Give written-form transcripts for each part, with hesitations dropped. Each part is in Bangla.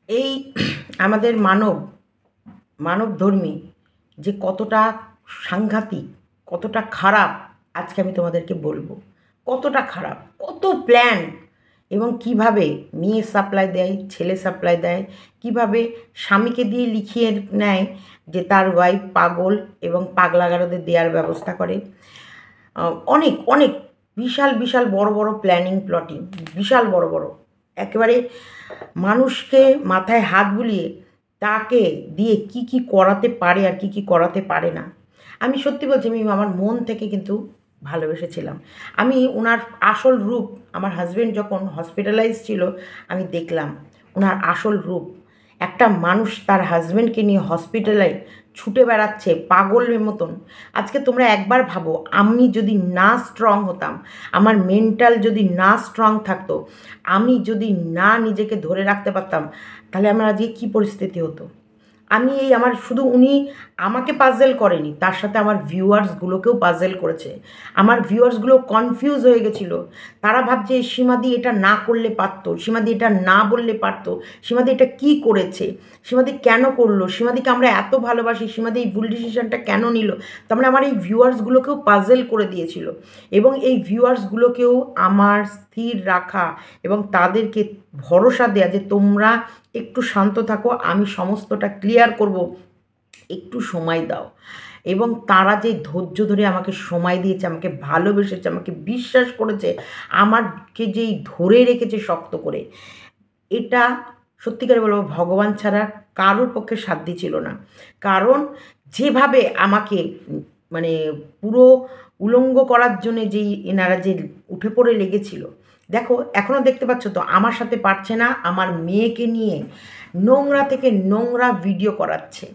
এই আমাদের মানবধর্মী যে কতটা সাংঘাতিক, কতটা খারাপ, আজকে আমি তোমাদেরকে বলবো। কতটা খারাপ, কত প্ল্যান, এবং কিভাবে মেয়ে সাপ্লাই দেয়, ছেলে সাপ্লাই দেয়, কিভাবে স্বামীকে দিয়ে লিখিয়ে নেয় যে তার ওয়াইফ পাগল, এবং পাগলাগারদের দেওয়ার ব্যবস্থা করে। অনেক অনেক বিশাল বিশাল বড় বড় প্ল্যানিং প্লটিং, বিশাল বড় বড়, একেবারে মানুষকে মাথায় হাত বুলিয়ে তাকে দিয়ে কি কি করাতে পারে আর কি কি করাতে পারে না। আমি সত্যি বলছি, আমি আমার মন থেকে কিন্তু ভালোবেসেছিলাম। আমি ওনার আসল রূপ, আমার হাজব্যান্ড যখন হসপিটালাইজ ছিল, আমি দেখলাম ওনার আসল রূপ। একটা মানুষ তার হাজব্যান্ডকে নিয়ে হসপিটালে ছুটে বেড়াচ্ছে পাগলের মতন। আজকে তোমরা একবার ভাবো, আমি যদি না স্ট্রং হতাম, আমার মেন্টাল যদি না স্ট্রং থাকতো, আমি যদি না নিজেকে ধরে রাখতে পারতাম, তাহলে আমার আজকে কী পরিস্থিতি হতো। আমি এই আমার শুধু উনি আমাকে পাজেল করেনি, তার সাথে আমার ভিউয়ার্সগুলোকেও পাজেল করেছে। আমার ভিউয়ার্সগুলো কনফিউজ হয়ে গেছিলো। তারা ভাবছে সীমাদি এটা না করলে পারতো, সীমাদি এটা না বললে পারতো, সীমাদি এটা কী করেছে, সীমাদি কেন করলো, সীমাদিকে আমরা এত ভালোবাসি, সীমাদি এই ভুল ডিসিশনটা কেন নিল। তার মানে আমার এই ভিউয়ার্সগুলোকেও পাজেল করে দিয়েছিল। এবং এই ভিউয়ার্সগুলোকেও আমার স্থির রাখা এবং তাদেরকে ভরসা দেয়া যে তোমরা একটু শান্ত থাকো, আমি সমস্তটা ক্লিয়ার করব, একটু সময় দাও। এবং তারা যে ধৈর্য ধরে আমাকে সময় দিয়েছে, আমাকে ভালোবেসেছে, আমাকে বিশ্বাস করেছে, আমাকে যেই ধরে রেখেছে শক্ত করে, এটা সত্যিকারে বলবো ভগবান ছাড়া কারোর পক্ষে সাধ্য ছিল না। কারণ যেভাবে আমাকে মানে পুরো উলঙ্গ করার জন্যে যেই এনারা যে উঠে পড়ে লেগেছিল, দেখো এখনও দেখতে পাচ্ছ তো আমার সাথে পারছে না, আমার মেয়েকে নিয়ে নোংরা থেকে নোংরা ভিডিও করাচ্ছে।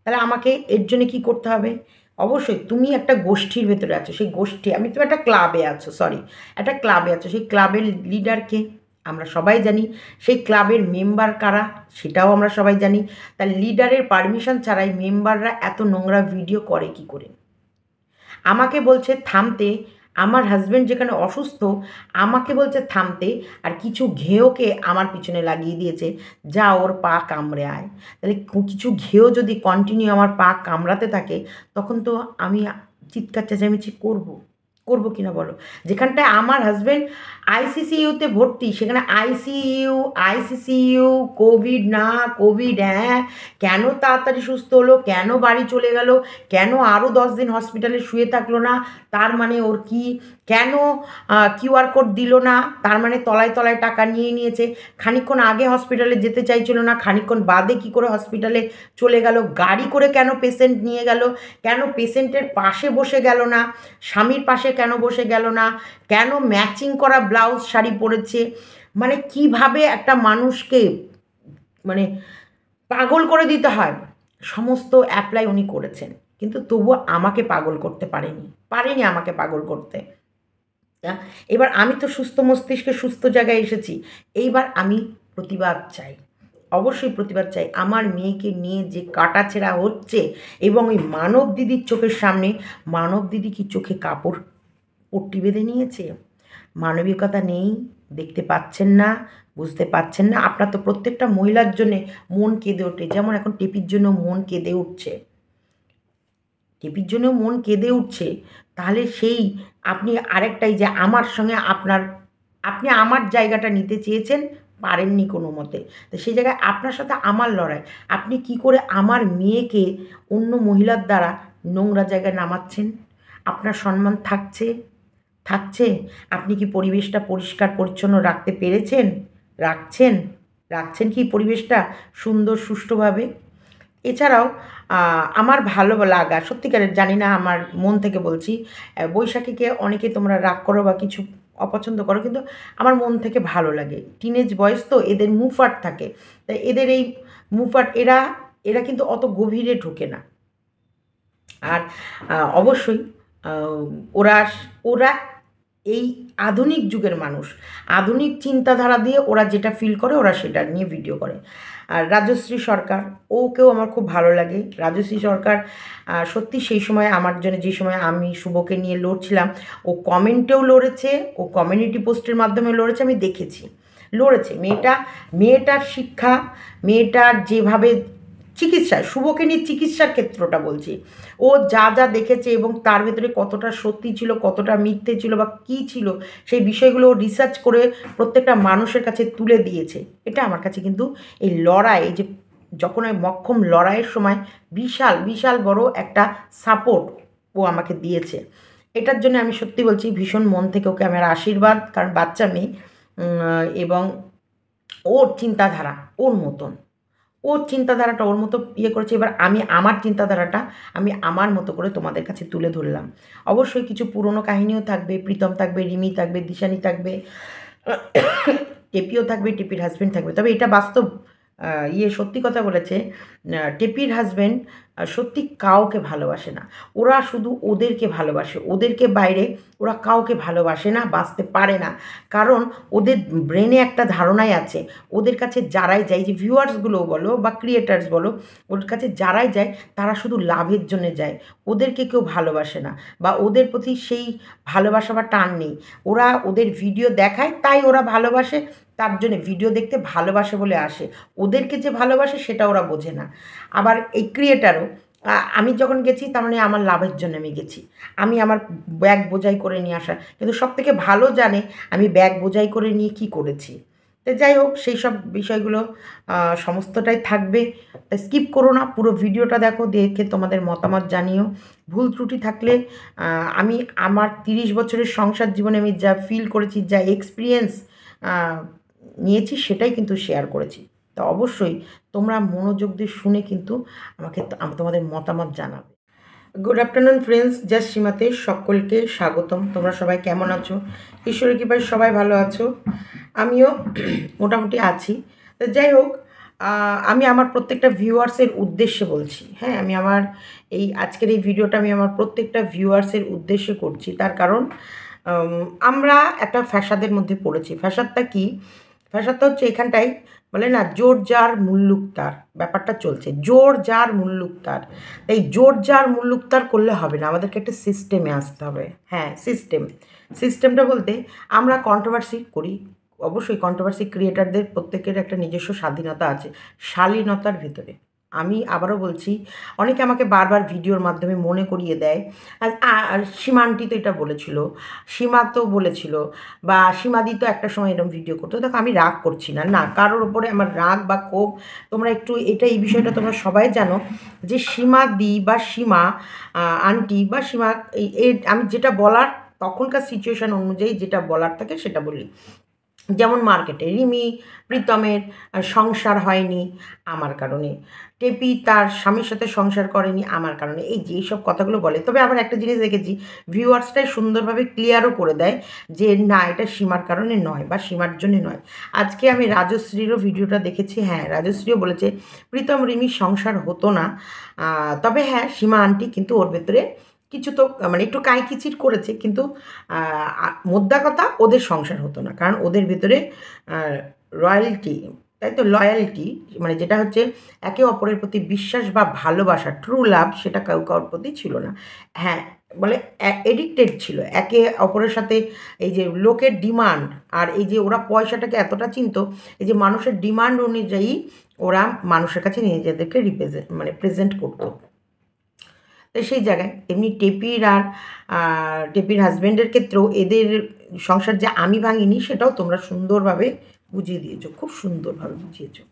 তাহলে আমাকে এর জন্য কী করতে হবে? অবশ্যই তুমি একটা গোষ্ঠীর ভেতরে আছো, সেই গোষ্ঠী, আমি তুমি একটা ক্লাবে আছো, সরি, একটা ক্লাবে আছো, সেই ক্লাবের লিডারকে আমরা সবাই জানি, সেই ক্লাবের মেম্বার কারা সেটাও আমরা সবাই জানি। তার লিডারের পারমিশন ছাড়াই মেম্বাররা এত নোংরা ভিডিও করে কি করে? আমাকে বলছে থামতে, আমার হাজব্যান্ড যেখানে অসুস্থ আমাকে বলছে থামতে, আর কিছু ঘেয়োকে আমার পিছনে লাগিয়ে দিয়েছে, যা ওর পা কামড়ে আয়। তাহলে কিছু ঘেয়ো যদি কন্টিনিউ আমার পা কামড়াতে থাকে, তখন তো আমি চিৎকার চেঁচামেচি করবো, করবো কি না বলো? যেখানটায় আমার হাজব্যান্ড আইসিসিইউতে ভর্তি, সেখানে আইসিসিইউ, কোভিড না কোভিড, হ্যাঁ, কেন তাড়াতাড়ি সুস্থ হলো, কেন বাড়ি চলে গেল, কেন আরও 10 দিন হসপিটালে শুয়ে থাকলো না, তার মানে ওর কি, কেন কিউআর কোড দিল না, তার মানে তলায় তলায় টাকা নিয়ে নিয়েছে। খানিকক্ষণ আগে হসপিটালে যেতে চাইছিল না, খানিকক্ষণ বাদে কি করে হসপিটালে চলে গেল, গাড়ি করে কেন পেশেন্ট নিয়ে গেল, কেন পেশেন্টের পাশে বসে গেল না, স্বামীর পাশে কেন বসে গেল না, কেন ম্যাচিং করা ব্লাউজ শাড়ি পরেছে। মানে কিভাবে একটা মানুষকে মানে পাগল করে দিতে হয়, সমস্ত অ্যাপ্লাই উনি করেছেন। কিন্তু তবুও আমাকে পাগল করতে পারেনি আমাকে পাগল করতে। এবার আমি তো সুস্থ মস্তিষ্কে সুস্থ জায়গায় এসেছি, এইবার আমি প্রতিবাদ চাই, অবশ্যই প্রতিবাদ চাই। আমার মেয়েকে নিয়ে যে কাটাছেঁড়া হচ্ছে, এবং ওই মানব দিদির চোখের সামনে, মানব দিদি কি চোখে কাপড় পট্টি বেঁধে নিয়েছে? মানবিকতা নেই, দেখতে পাচ্ছেন না, বুঝতে পারছেন না। আপনার তো প্রত্যেকটা মহিলার জন্যে মন কেঁদে ওঠে, যেমন এখন টেপির জন্য মন কেঁদে উঠছে, টেপির জন্যও মন কেঁদে উঠছে। তাহলে সেই আপনি আরেকটাই যে আমার সঙ্গে আপনি আমার জায়গাটা নিতে চেয়েছেন, পারেননি কোনো মতে। তো সেই জায়গায় আপনার সাথে আমার লড়াই। আপনি কি করে আমার মেয়েকে অন্য মহিলার দ্বারা নোংরা জায়গায় নামাচ্ছেন? আপনার সম্মান থাকছে? আপনি কি পরিবেশটা পরিষ্কার পরিচ্ছন্ন রাখতে পেরেছেন? রাখছেন? রাখছেন কি পরিবেশটা সুন্দর সুষ্ঠুভাবে? এছাড়াও আমার ভালো লাগা সত্যিকারের, জানি না, আমার মন থেকে বলছি, বৈশাখীকে অনেকে তোমরা রাগ করো বা কিছু অপছন্দ করো, কিন্তু আমার মন থেকে ভালো লাগে। টিনেজ বয়স তো, এদের মুফাট থাকে, তাই এদের এই মুফাট, এরা কিন্তু অত গভীরে ঢোকে না। আর অবশ্যই ওরা ওরা এই আধুনিক যুগের মানুষ, আধুনিক চিন্তাধারা দিয়ে ওরা যেটা ফিল করে ওরা সেটা নিয়ে ভিডিও করে। আর রাজশ্রী সরকার, ওকেও আমার খুব ভালো লাগে। রাজশ্রী সরকার সত্যি সেই সময় আমার জন্য, যে সময় আমি শুভকে নিয়ে লড়ছিলাম, ও কমেন্টেও লড়েছে, ও কমিউনিটি পোস্টের মাধ্যমে লড়েছে, আমি দেখেছি। লড়েছে। মেয়েটার শিক্ষা, মেয়েটার যেভাবে চিকিৎসা, শুভকে নিয়ে চিকিৎসার ক্ষেত্রটা বলছি, ও যা যা দেখেছে এবং তার ভেতরে কতটা সত্যি ছিল, কতটা মিথ্যে ছিল বা কী ছিল, সেই বিষয়গুলো রিসার্চ করে প্রত্যেকটা মানুষের কাছে তুলে দিয়েছে। এটা আমার কাছে কিন্তু এই লড়াই, এই যে যখন ওই মক্কম লড়াইয়ের সময় বিশাল বিশাল বড় একটা সাপোর্ট ও আমাকে দিয়েছে। এটার জন্য আমি সত্যি বলছি ভীষণ মন থেকে ওকে আমার আশীর্বাদ, কারণ বাচ্চা মেয়ে এবং ওর চিন্তাধারা ওর মতন, ওর চিন্তাধারাটা ওর মতো ইয়ে করেছে। এবার আমি আমার চিন্তাধারাটা আমি আমার মতো করে তোমাদের কাছে তুলে ধরলাম। অবশ্যই কিছু পুরনো কাহিনীও থাকবে, প্রীতম থাকবে, রিমি থাকবে, দিশানি থাকবে, টেপিও থাকবে, টেপির হাজব্যান্ড থাকবে। তবে এটা বাস্তব সত্যি কথা বলেছে, টেপির হাজব্যান্ড সত্যি কাউকে ভালোবাসে না। ওরা শুধু ওদেরকে ভালোবাসে, ওদেরকে বাইরে ওরা কাউকে ভালোবাসে না, বাঁচতে পারে না। কারণ ওদের ব্রেনে একটা ধারণাই আছে, ওদের কাছে যারাই যায়, যে ভিউয়ার্সগুলো বলো বা ক্রিয়েটার্স বলো, ওর কাছে যারাই যায় তারা শুধু লাভের জন্যে যায়, ওদেরকে কেউ ভালোবাসে না বা ওদের প্রতি সেই ভালোবাসা বা টান নেই। ওরা ওদের ভিডিও দেখায় তাই ওরা ভালোবাসে, তার জন্যে ভিডিও দেখতে ভালোবাসে বলে আসে, ওদেরকে যে ভালোবাসে সেটা ওরা বোঝে না। আবার এই ক্রিয়েটারও, আমি যখন গেছি তার মানে আমার লাভের জন্য আমি গেছি, আমি আমার ব্যাগ বোঝাই করে নিয়ে আসা, কিন্তু সবথেকে ভালো জানে আমি ব্যাগ বোঝাই করে নিয়ে কী করেছি। তো যাই হোক, সেই সব বিষয়গুলো সমস্তটাই থাকবে, তাই স্কিপ করো না, পুরো ভিডিওটা দেখো, দেখে তোমাদের মতামত জানিও। ভুল ত্রুটি থাকলে আমি আমার 30 বছরের সংসার জীবনে আমি যা ফিল করেছি, যা এক্সপিরিয়েন্স নিয়েছি সেটাই কিন্তু শেয়ার করেছি। তো অবশ্যই তোমরা মনোযোগ দিয়ে শুনে কিন্তু আমাকে তোমাদের মতামত জানাবে। গুড আফটারনুন ফ্রেন্ডস, জাস্ট সীমাতে সকলকে স্বাগতম। তোমরা সবাই কেমন আছো? ঈশ্বরের কৃপায় সবাই ভালো আছো, আমিও মোটামুটি আছি। তো যাই হোক, আমি আমার প্রত্যেকটা ভিউয়ার্সের উদ্দেশ্যে বলছি, হ্যাঁ, আমি আমার আজকের এই ভিডিওটা আমি আমার প্রত্যেকটা ভিউয়ার্সের উদ্দেশ্যে করছি। তার কারণ আমরা একটা ফ্যাসাদের মধ্যে পড়েছি। ফ্যাসাদটা কি? ফ্যাসাদটা হচ্ছে এখানটায় বলে না, জোর যার মুল্লুক তার, ব্যাপারটা চলছে, জোর যার মুল্লুক তার। তাই জোর যার মুল্লুক তার করলে হবে না, আমাদেরকে একটা সিস্টেমে আসতে হবে। হ্যাঁ, সিস্টেমটা বলতে আমরা কন্ট্রোভার্সি করি, অবশ্যই কন্ট্রোভার্সি ক্রিয়েটারদের প্রত্যেকের একটা নিজস্ব স্বাধীনতা আছে, শালীনতার ভিতরে। আমি আবারও বলছি, অনেকে আমাকে বারবার ভিডিওর মাধ্যমে মনে করিয়ে দেয়, আর সীমান্টি তো এটা বলেছিল, সীমা তো বলেছিল, বা সীমাদি তো একটা সময় এরকম ভিডিও করতো। দেখো, আমি রাগ করছি না, না কারোর ওপরে আমার রাগ বা ক্ষোভ। তোমরা একটু এই বিষয়টা তোমরা সবাই জানো যে সীমাদি বা সীমা আন্টি বা সীমা, আমি যেটা বলার তখনকার সিচুয়েশান অনুযায়ী যেটা বলার থাকে সেটা বলি। যেমন মার্কেটে রিমি প্রীতমের সংসার হয়নি আমার কারণে, টেপি তার স্বামীর সাথে সংসার করেনি আমার কারণে, এই যে এইসব কথাগুলো বলে। তবে আবার একটা জিনিস দেখেছি, ভিউয়ার্সটাই সুন্দরভাবে ক্লিয়ারও করে দেয় যে না, এটা সীমার কারণে নয় বা সীমার জন্যে নয়। আজকে আমি রাজশ্রীরও ভিডিওটা দেখেছি, হ্যাঁ, রাজশ্রীও বলেছে প্রীতম রিমির সংসার হতো না, তবে হ্যাঁ, সীমা আন্টি কিন্তু ওর ভেতরে কিছু তো মানে একটু কাইকিচির করেছে, কিন্তু মোদ্দা কথা ওদের সংসার হতো না, কারণ ওদের ভেতরে রয়্যালটি, তাই তো, লয়্যালটি, মানে যেটা হচ্ছে একে অপরের প্রতি বিশ্বাস বা ভালোবাসা, ট্রু লাভ, সেটা কারোর প্রতি ছিল না। হ্যাঁ, বলে এডিক্টেড ছিল একে অপরের সাথে। এই যে লোকের ডিমান্ড, আর এই যে ওরা পয়সাটাকে এতটা চিনতো, এই যে মানুষের ডিমান্ড অনুযায়ী ওরা মানুষের কাছে নিজেদেরকে প্রেজেন্ট করতো। তো সেই জায়গায় এমনি টেপির আর টেপির হাজব্যান্ডের ক্ষেত্রেও এদের সংসার যে আমি ভাঙিনি সেটাও তোমরা সুন্দরভাবে বুঝিয়ে দিয়েছো, খুব সুন্দরভাবে বুঝিয়েছো।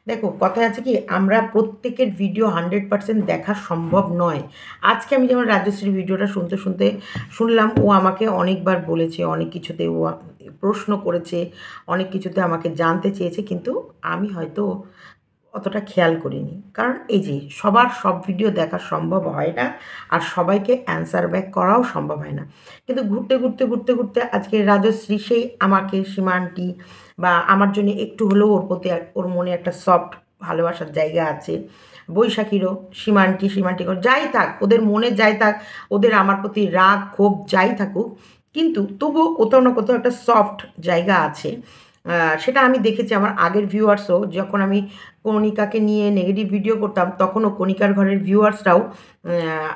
দেখো, কথায় আছে কি, আমরা প্রত্যেকের ভিডিও 100% দেখা সম্ভব নয়। আজকে আমি যেমন রাজশ্রীর ভিডিওটা শুনলাম, ও আমাকে অনেকবার বলেছে, অনেক কিছুতে ও প্রশ্ন করেছে, অনেক কিছুতে আমাকে জানতে চেয়েছে, কিন্তু আমি হয়তো অতটা খেয়াল করিনি, কারণ এই যে সবার সব ভিডিও দেখা সম্ভব হয় না, আর সবাইকে অ্যান্সার ব্যাক করাও সম্ভব হয় না। কিন্তু ঘুরতে আজকে রাজশ্রী সেই আমাকে সীমান্টি বা আমার জন্য একটু হলেও ওর প্রতি ওর মনে একটা সফট ভালোবাসার জায়গা আছে। বৈশাখীরও সীমান্টি যাই থাক, ওদের মনে যাই থাক, ওদের আমার প্রতি রাগ ক্ষোভ যাই থাকুক, কিন্তু তবুও কোথাও না কোথাও একটা সফট জায়গা আছে। সেটা আমি দেখেছি আমার আগের ভিউয়ার্সও, যখন আমি কণিকাকে নিয়ে নেগেটিভ ভিডিও করতাম, তখনও কণিকার ঘরের ভিউয়ার্সরাও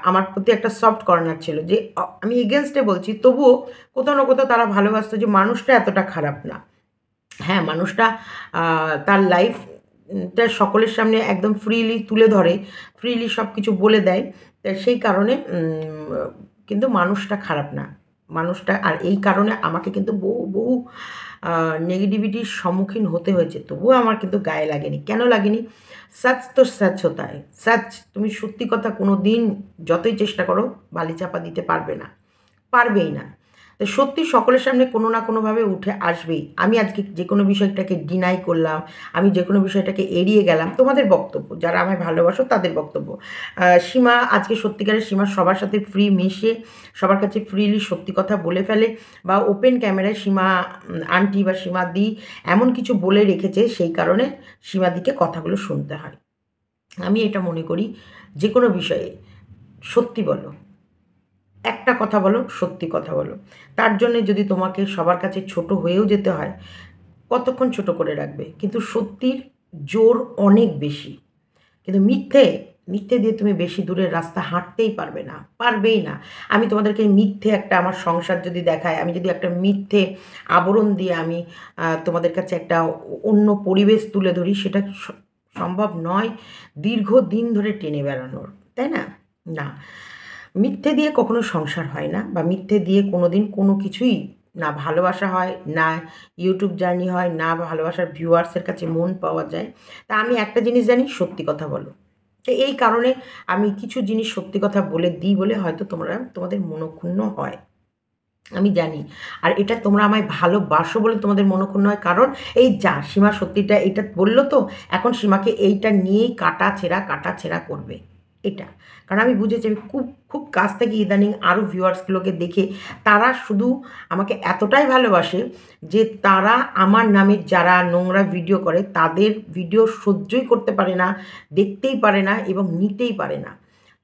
আমার প্রতি একটা সফট কর্নার ছিল, যে আমি এগেনস্টে বলছি তবুও কোথাও না কোথাও তারা ভালোবাসতো যে মানুষটা এতটা খারাপ না। হ্যাঁ, মানুষটা তার লাইফটা সকলের সামনে একদম ফ্রিলি তুলে ধরে, ফ্রিলি সব কিছু বলে দেয়। তা সেই কারণে কিন্তু মানুষটা খারাপ না। মানুষটা আর এই কারণে আমাকে কিন্তু বহু নেগেটিভিটির সম্মুখীন হতে হয়েছে। তবুও আমার কিন্তু গায়ে লাগেনি। কেন লাগেনি? সচ তো সচ হোতা হ্যায়। সচ, তুমি সত্যি কথা কোনোদিন যতই চেষ্টা করো বালি চাপা দিতে পারবে না। পারবেই না। তো সত্যি সকলের সামনে কোনো না কোনোভাবে উঠে আসবেই। আমি আজকে যে কোনো বিষয়টাকে ডিনাই করলাম, আমি যে কোনো বিষয়টাকে এড়িয়ে গেলাম, তোমাদের বক্তব্য। যারা আমায় ভালোবাসো তাদের বক্তব্য। সীমা আজকে সত্যিকারের সীমা সবার সাথে ফ্রি মিশে সবার কাছে ফ্রিলি সত্যি কথা বলে ফেলে, বা ওপেন ক্যামেরায় সীমা আন্টি বা সীমাদি এমন কিছু বলে রেখেছে, সেই কারণে সীমাদিকে কথাগুলো শুনতে হয়। আমি এটা মনে করি যে কোনো বিষয়ে সত্যি বলো, একটা কথা বলো, সত্যি কথা বলো। তার জন্যে যদি তোমাকে সবার কাছে ছোট হয়েও যেতে হয়, কতক্ষণ ছোট করে রাখবে? কিন্তু সত্যির জোর অনেক বেশি। কিন্তু মিথ্যে দিয়ে তুমি বেশি দূরের রাস্তা হাঁটতেই পারবে না, পারবেই না। আমি তোমাদেরকে মিথ্যে একটা আমার সংসার যদি দেখাই, আমি যদি একটা মিথ্যে আবরণ দিয়ে আমি তোমাদের কাছে একটা অন্য পরিবেশ তুলে ধরি, সেটা সম্ভব নয় দীর্ঘদিন ধরে টেনে বেড়ানোর, তাই না? না, মিথ্যে দিয়ে কখনো সংসার হয় না, বা মিথ্যে দিয়ে কোনো দিন কোনো কিছুই না ভালোবাসা হয়, না ইউটিউব জার্নি হয়, না ভালোবাসার ভিউয়ার্সের কাছে মন পাওয়া যায়। তা আমি একটা জিনিস জানি, সত্যি কথা বলো। তো এই কারণে আমি কিছু জিনিস সত্যি কথা বলে দিই বলে হয়তো তোমাদের মনক্ষুণ্ণ হয়। আমি জানি। আর এটা তোমরা আমায় ভালোবাসো বলে তোমাদের মনক্ষুণ্ণ হয়। কারণ এই যা সীমা সত্যিটা এইটা বলল তো, এখন সীমাকে এইটা নিয়েই কাটাছেঁড়া করবে। এটা। কারণ আমি বুঝেছি, আমি খুব কাছ থেকে ইদানিং আরও ভিউয়ার্সগুলোকে দেখে তারা শুধু আমাকে এতটাই ভালোবাসে যে তারা আমার নামে যারা নোংরা ভিডিও করে তাদের ভিডিও সহ্যই করতে পারে না, দেখতেই পারে না এবং নিতেই পারে না।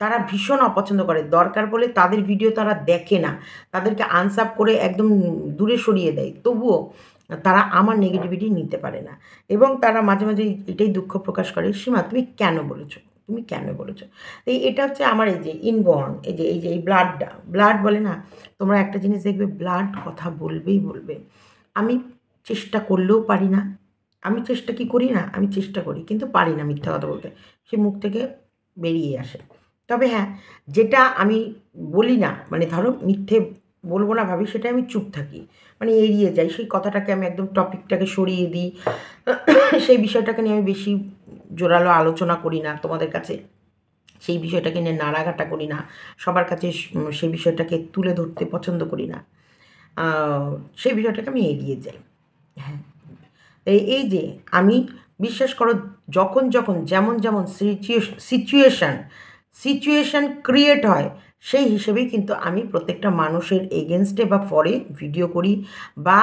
তারা ভীষণ অপছন্দ করে। দরকার পড়লে তাদের ভিডিও তারা দেখে না। তাদেরকে আনসাব করে একদম দূরে সরিয়ে দেয়। তবুও তারা আমার নেগেটিভিটি নিতে পারে না। এবং তারা মাঝে মাঝে এটাই দুঃখ প্রকাশ করে, "সীমা তুমি কেন বলেছ? তুমি কেন বলেছ?" এটা হচ্ছে আমার এই যে ইনবর্ন, এই ব্লাডটা, ব্লাড বলে না? তোমরা একটা জিনিস দেখবে, ব্লাড কথা বলবেই বলবে। আমি চেষ্টা করলেও পারি না। আমি চেষ্টা কি করি না? আমি চেষ্টা করি কিন্তু পারি না মিথ্যা কথা বলতে। সে মুখ থেকে বেরিয়ে আসে। তবে হ্যাঁ, যেটা আমি বলি না, মানে ধরো মিথ্যে বলব না ভাবি, সেটা আমি চুপ থাকি। মানে এড়িয়ে যাই। সেই কথাটাকে আমি একদম টপিকটাকে সরিয়ে দিই। সেই বিষয়টাকে নিয়ে আমি বেশি জোরালো আলোচনা করি না তোমাদের কাছে। সেই বিষয়টাকে নিয়ে নাড়াঘাটা করি না। সবার কাছে সেই বিষয়টাকে তুলে ধরতে পছন্দ করি না। আ সেই বিষয়টাকে আমি এড়িয়ে যাই। হ্যাঁ। এই যে আমি, বিশ্বাস করো, যখন যেমন সিচুয়েশন ক্রিয়েট হয়, সেই হিসেবেই কিন্তু আমি প্রত্যেকটা মানুষের এগেইনস্টে বা ফরে ভিডিও করি, বা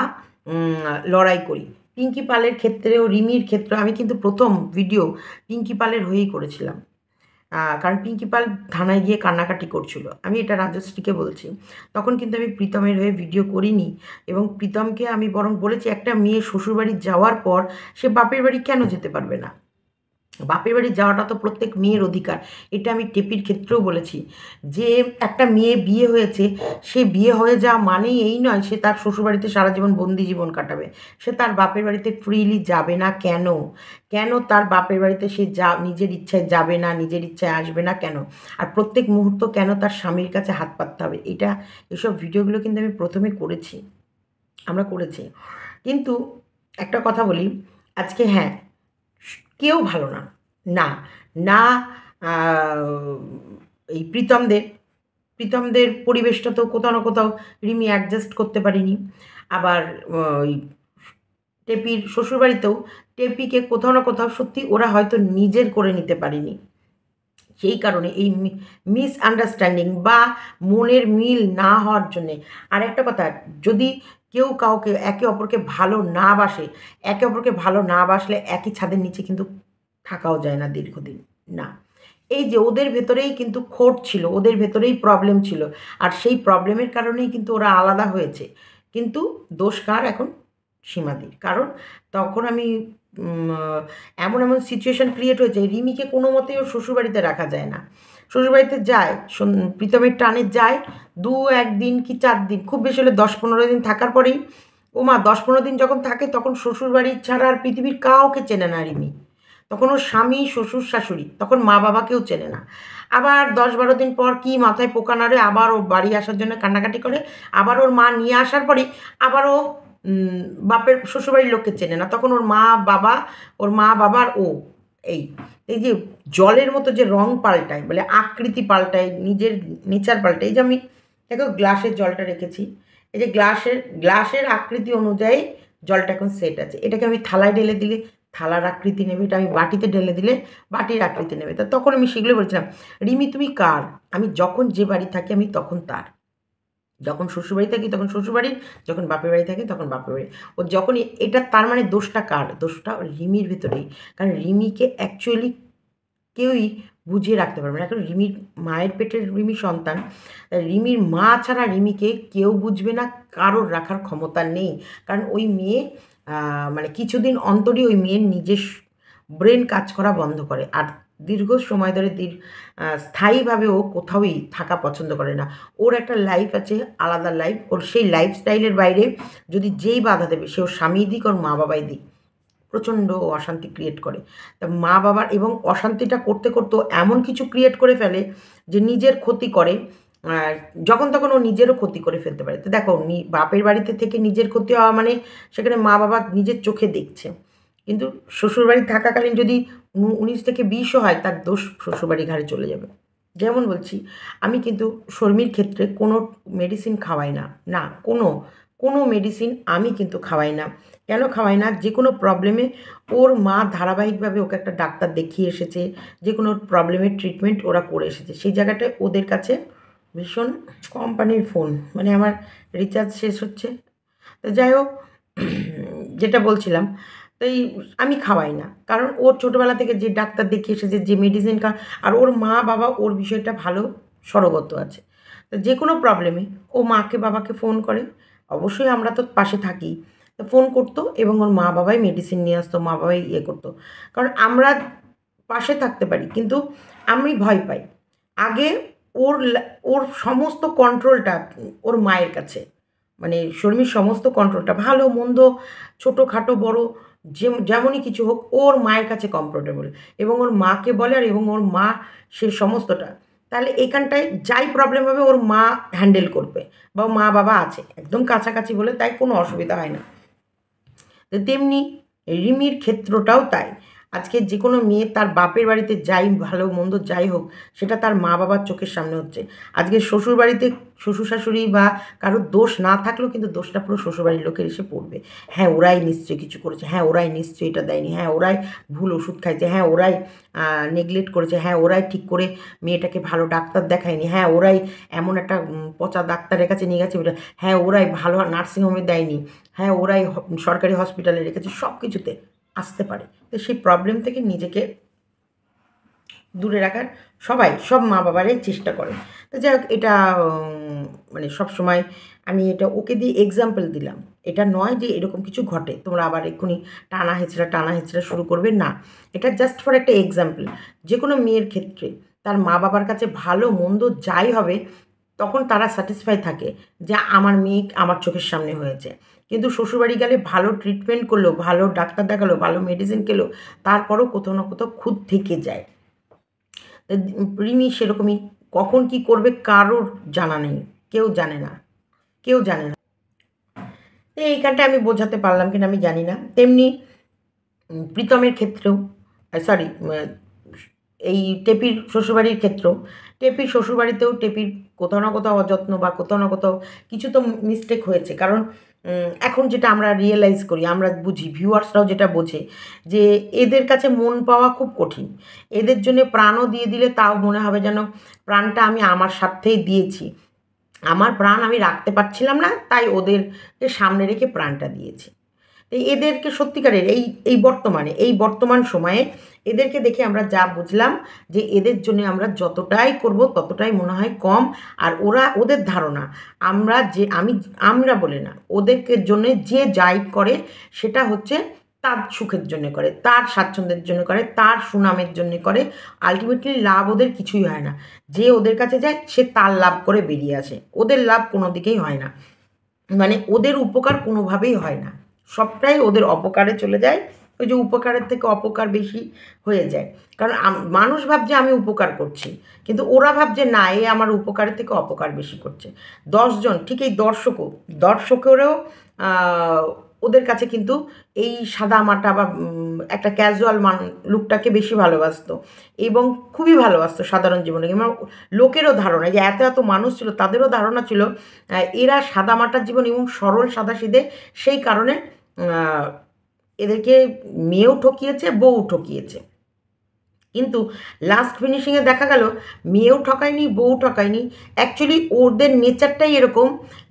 লড়াই করি। পিঙ্কি পালের ক্ষেত্রেও, রিমির ক্ষেত্রেও আমি কিন্তু ১ম ভিডিও পিঙ্কি পালের হয়েই করেছিলাম। কারণ পিঙ্কি পাল থানায় গিয়ে কান্নাকাটি করছিল। আমি এটা রাজশ্রীকে বলছি। তখন কিন্তু আমি প্রীতমের হয়ে ভিডিও করিনি, এবং প্রীতমকে আমি বরং বলেছি, একটা মেয়ে শ্বশুরবাড়ি যাওয়ার পর সে বাপের বাড়ি কেন যেতে পারবে না? বাপের বাড়ি যাওয়াটা তো প্রত্যেক মেয়ের অধিকার। এটা আমি টেপির ক্ষেত্রেও বলেছি যে একটা মেয়ে বিয়ে হয়েছে, সে বিয়ে হয়ে যাওয়া মানেই এই নয় সে তার শ্বশুরবাড়িতে সারা জীবন বন্দি জীবন কাটাবে। সে তার বাপের বাড়িতে ফ্রিলি যাবে না কেন? কেন তার বাপের বাড়িতে সে নিজের ইচ্ছায় যাবে না, নিজের ইচ্ছায় আসবে না কেন? আর প্রত্যেক মুহূর্ত কেন তার স্বামীর কাছে হাত পাততে হবে? এসব ভিডিওগুলো কিন্তু আমি ১ম এ করেছি। আমরা করেছি। কিন্তু একটা কথা বলি, আজকে হ্যাঁ, কেউ ভালো না। না, না, আ এই প্রীতমদের পরিবেশটা তো কোথাও না কোথাও রিমি অ্যাডজাস্ট করতে পারেনি। আবার ওই টেপির শ্বশুরবাড়িতেও টেপিকে কোথাও না কোথাও সত্যি ওরা হয়তো নিজের করে নিতে পারেনি। সেই কারণে এই মিসআন্ডারস্ট্যান্ডিং বা মনের মিল না হওয়ার জন্যে। আরেকটা কথা, যদি কেউ কাউকে একে অপরকে ভালো না বাসে, একে অপরকে ভালো না বাসলে একই ছাদের নিচে কিন্তু থাকাও যায় না দীর্ঘদিন। না। এই যে ওদের ভেতরেই কিন্তু খোট ছিল, ওদের ভেতরেই প্রবলেম ছিল। আর সেই প্রবলেমের কারণেই কিন্তু ওরা আলাদা হয়েছে। কিন্তু দোষ কার এখন? সীমাদির। কারণ তখন আমি এমন সিচুয়েশন ক্রিয়েট হয়েছে, রিমিকে কোনো মতেই ওর শ্বশুরবাড়িতে রাখা যায় না। শ্বশুরবাড়িতে যায়, প্রীতমের টানে যায় ২-১ দিন কি ৪ দিন, খুব বেশি হলে ১০-১৫ দিন থাকার পরেই ও মা 10-15 দিন যখন থাকে তখন শ্বশুরবাড়ি ছাড়া আর পৃথিবীর কাউকে চেনে না রিমি। তখন ওর স্বামী, শ্বশুর, শাশুড়ি, তখন মা বাবাকেও চেনে না। আবার 10-12 দিন পর কি মাথায় পোকা নাড়ে, আবার ও বাড়ি আসার জন্য কান্নাকাটি করে। আবার ওর মা নিয়ে আসার পরেই আবার ও বাপের শ্বশুরবাড়ির লোককে চেনে না। তখন ওর মা বাবা, ওর মা বাবার ও এই এই যে জলের মতো যে রং পাল্টায়, বলে আকৃতি পাল্টায়, নিজের নেচার পাল্টায়। এই যে আমি দেখো গ্লাসের জলটা রেখেছি, এই যে গ্লাসের আকৃতি অনুযায়ী জলটা এখন সেট আছে। এটাকে আমি থালায় ঢেলে দিলে থালার আকৃতি নেবে, এটা আমি বাটিতে ঢেলে দিলে বাটির আকৃতি নেবে। তা তখন আমি সেগুলো বলছিলাম, রিমি তুমি কার? আমি যখন যে বাড়ি থাকি আমি তখন তার। যখন শ্বশুরবাড়ি থাকি তখন শ্বশুরবাড়ির, যখন বাপের বাড়ি থাকি তখন বাপের বাড়ি। ও যখন এটা, তার মানে দোষটা কার? দোষটা রিমির ভেতরেই। কারণ রিমিকে অ্যাকচুয়ালি কেউই বুঝিয়ে রাখতে পারবে না। এখন রিমির মায়ের পেটের রিমি সন্তান, রিমির মা ছাড়া রিমিকে কেউ বুঝবে না, কারোর রাখার ক্ষমতা নেই। কারণ ওই মেয়ে মানে কিছুদিন অন্তরই ওই মেয়ের নিজের ব্রেন কাজ করা বন্ধ করে। আর দীর্ঘ সময় ধরে স্থায়ীভাবে ও কোথাওই থাকা পছন্দ করে না। ওর একটা লাইফ আছে, আলাদা লাইফ। ওর সেই লাইফস্টাইলের বাইরে যদি যেই বাধা দেবে, সে ওর স্বামী দিক, ওর মা বাবাই দিক, প্রচণ্ড অশান্তি ক্রিয়েট করে। তা মা বাবার এবং অশান্তিটা করতে করতেও এমন কিছু ক্রিয়েট করে ফেলে যে নিজের ক্ষতি করে। আর যখন তখন ও নিজেরও ক্ষতি করে ফেলতে পারে। তো দেখো, বাপের বাড়িতে থেকে নিজের ক্ষতি হওয়া মানে সেখানে মা বাবা নিজের চোখে দেখছে। কিন্তু শ্বশুরবাড়ি থাকাকালীন যদি 19 থেকে 20ও হয়, তার দোষ শ্বশুরবাড়ি ঘাড়ে চলে যাবে। যেমন বলছি, আমি কিন্তু শর্মির ক্ষেত্রে কোনো মেডিসিন খাওয়াই না। না, কোনো মেডিসিন আমি কিন্তু খাওয়াই না। কেন খাওয়াই না? যে কোনো প্রবলেমে ওর মা ধারাবাহিকভাবে ওকে একটা ডাক্তার দেখিয়ে এসেছে, যে কোনো প্রবলেমের ট্রিটমেন্ট ওরা করে এসেছে। সেই জায়গাটায় ওদের কাছে ভীষণ কোম্পানির ফোন, মানে আমার রিচার্জ শেষ হচ্ছে। তো যাই হোক, যেটা বলছিলাম, তো আমি খাওয়াই না। কারণ ওর ছোটোবেলা থেকে যে ডাক্তার দেখিয়ে এসেছে, যে মেডিসিন আর ওর মা বাবা ওর বিষয়টা ভালো সরগত আছে। তো যে কোনো প্রবলেমে ও মাকে বাবাকে ফোন করে। অবশ্যই আমরা তো পাশে থাকি। তো ফোন করতো এবং ওর মা বাবাই মেডিসিন নিয়ে আসতো, মা বাবাই ইয়ে করতো। কারণ আমরা পাশে থাকতে পারি, কিন্তু আমি ভয় পাই। আগে ওর সমস্ত কন্ট্রোলটা ওর মায়ের কাছে। মানে শর্মির সমস্ত কন্ট্রোলটা, ভালো মন্দ, ছোটোখাটো বড়, যেমনই কিছু হোক, ওর মায়ের কাছে কমফোর্টেবল। এবং ওর মাকে বলে, আর এবং ওর মা সে সমস্তটা। তাহলে এখানটায় যাই প্রবলেম হবে ওর মা হ্যান্ডেল করবে, বা মা বাবা আছে একদম কাছাকাছি বলে তাই কোনো অসুবিধা হয় না। তো তেমনি রিমির ক্ষেত্রটাও তাই। আজকে যে কোনো মেয়ে তার বাপের বাড়িতে যাই ভালো মন্দ যাই হোক, সেটা তার মা বাবার চোখের সামনে হচ্ছে। আজকে শ্বশুর বাড়িতে শ্বশুর শাশুড়ি বা কারোর দোষ না থাকলেও কিন্তু দোষটা পুরো শ্বশুরবাড়ির লোকের এসে পড়বে। হ্যাঁ, ওরাই নিশ্চয়ই কিছু করেছে, হ্যাঁ ওরাই নিশ্চয়ই এটা দেয়নি, হ্যাঁ ওরাই ভুল ওষুধ খাইছে, হ্যাঁ ওরাই নেগলেক্ট করেছে, হ্যাঁ ওরাই ঠিক করে মেয়েটাকে ভালো ডাক্তার দেখায়নি, হ্যাঁ ওরাই এমন একটা পচা ডাক্তারের কাছে নিয়ে গেছে, হ্যাঁ ওরাই ভালো নার্সিংহোমে দেয়নি, হ্যাঁ ওরাই সরকারি হসপিটালে রেখেছে। সব কিছুতে আসতে পারে। তো সেই প্রবলেম থেকে নিজেকে দূরে রাখার সব মা বাবারাই চেষ্টা করে। তো যাই হোক, এটা মানে সবসময় আমি এটা ওকে দিয়ে এক্সাম্পল দিলাম। এটা নয় যে এরকম কিছু ঘটে তোমরা আবার এক্ষুনি টানা হেঁচড়া শুরু করবে, না। এটা জাস্ট ফর একটা এক্সাম্পল। যে কোনো মেয়ের ক্ষেত্রে তার মা বাবার কাছে ভালো মন্দ যাই হবে, তখন তারা স্যাটিসফাই থাকে যে আমার মেয়ে আমার চোখের সামনে হয়েছে। কিন্তু শ্বশুরবাড়ি গেলে ভালো ট্রিটমেন্ট করলো, ভালো ডাক্তার দেখালো, ভালো মেডিসিন খেলো, তারপরও কোথাও না কোথাও খুঁত থেকে যায়। রিমি সেরকমই, কখন কি করবে কারোর জানা নেই, কেউ জানে না, কেউ জানে না। তো এইখানটা আমি বোঝাতে পারলাম কিনা আমি জানি না। তেমনি প্রীতমের ক্ষেত্রেও, সরি, এই টেপির শ্বশুরবাড়ির ক্ষেত্রেও, টেপির শ্বশুরবাড়িতেও টেপির কোথাও না কোথাও অযত্ন বা কোথাও না কোথাও কিছু তো মিস্টেক হয়েছে। কারণ এখন যেটা আমরা রিয়েলাইজ করি, আমরা বুঝি, ভিউয়ার্সরাও যেটা বোঝে, যে এদের কাছে মন পাওয়া খুব কঠিন। এদের জন্য প্রাণও দিয়ে দিলে তাও মনে হবে যেন প্রাণটা আমি আমার স্বার্থেই দিয়েছি, আমার প্রাণ আমি রাখতে পারছিলাম না, তাই ওদেরকে সামনে রেখে প্রাণটা দিয়েছি। এদেরকে সত্যিকারের এই বর্তমান সময়ে এদেরকে দেখে আমরা যা বুঝলাম, যে এদের জন্য আমরা যতটাই করব ততটাই মনে হয় কম। আর ওদের ধারণা আমরা বলে না, ওদেরকে জন্য যে যাই করে সেটা হচ্ছে তার সুখের জন্য করে, তার স্বাচ্ছন্দ্যের জন্য করে, তার সুনামের জন্য করে। আলটিমেটলি লাভ ওদের কিছুই হয় না। যে ওদের কাছে যায় সে তার লাভ করে বেরিয়ে আসে, ওদের লাভ কোনো দিকেই হয় না। মানে ওদের উপকার কোনোভাবেই হয় না, সবটাই ওদের অপকারে চলে যায়। ওই যে উপকারের থেকে অপকার বেশি হয়ে যায়, কারণ মানুষ ভাবছে আমি উপকার করছি, কিন্তু ওরা ভাবছে না, এ আমার উপকারের থেকে অপকার বেশি করছে। 10 জন, ঠিক এই দর্শকেরও ওদের কাছে কিন্তু এই সাদামাটা বা একটা ক্যাজুয়াল লুকটাকে বেশি ভালোবাসতো, এবং খুবই ভালোবাসতো সাধারণ জীবনে। এবং লোকেরও ধারণা, যে এত এত মানুষ ছিল, তাদেরও ধারণা ছিল এরা সাদামাটার জীবন এবং সরল সাদাসিধে, সেই কারণে এদেরকে মেয়েও ঠকিয়েছে, বউ ঠকিয়েছে। কিন্তু লাস্ট ফিনিশিংয়ে দেখা গেল মেয়েও ঠকায়নি, বউ ঠকায়নি। অ্যাকচুয়ালি ওদের নেচারটাই এরকম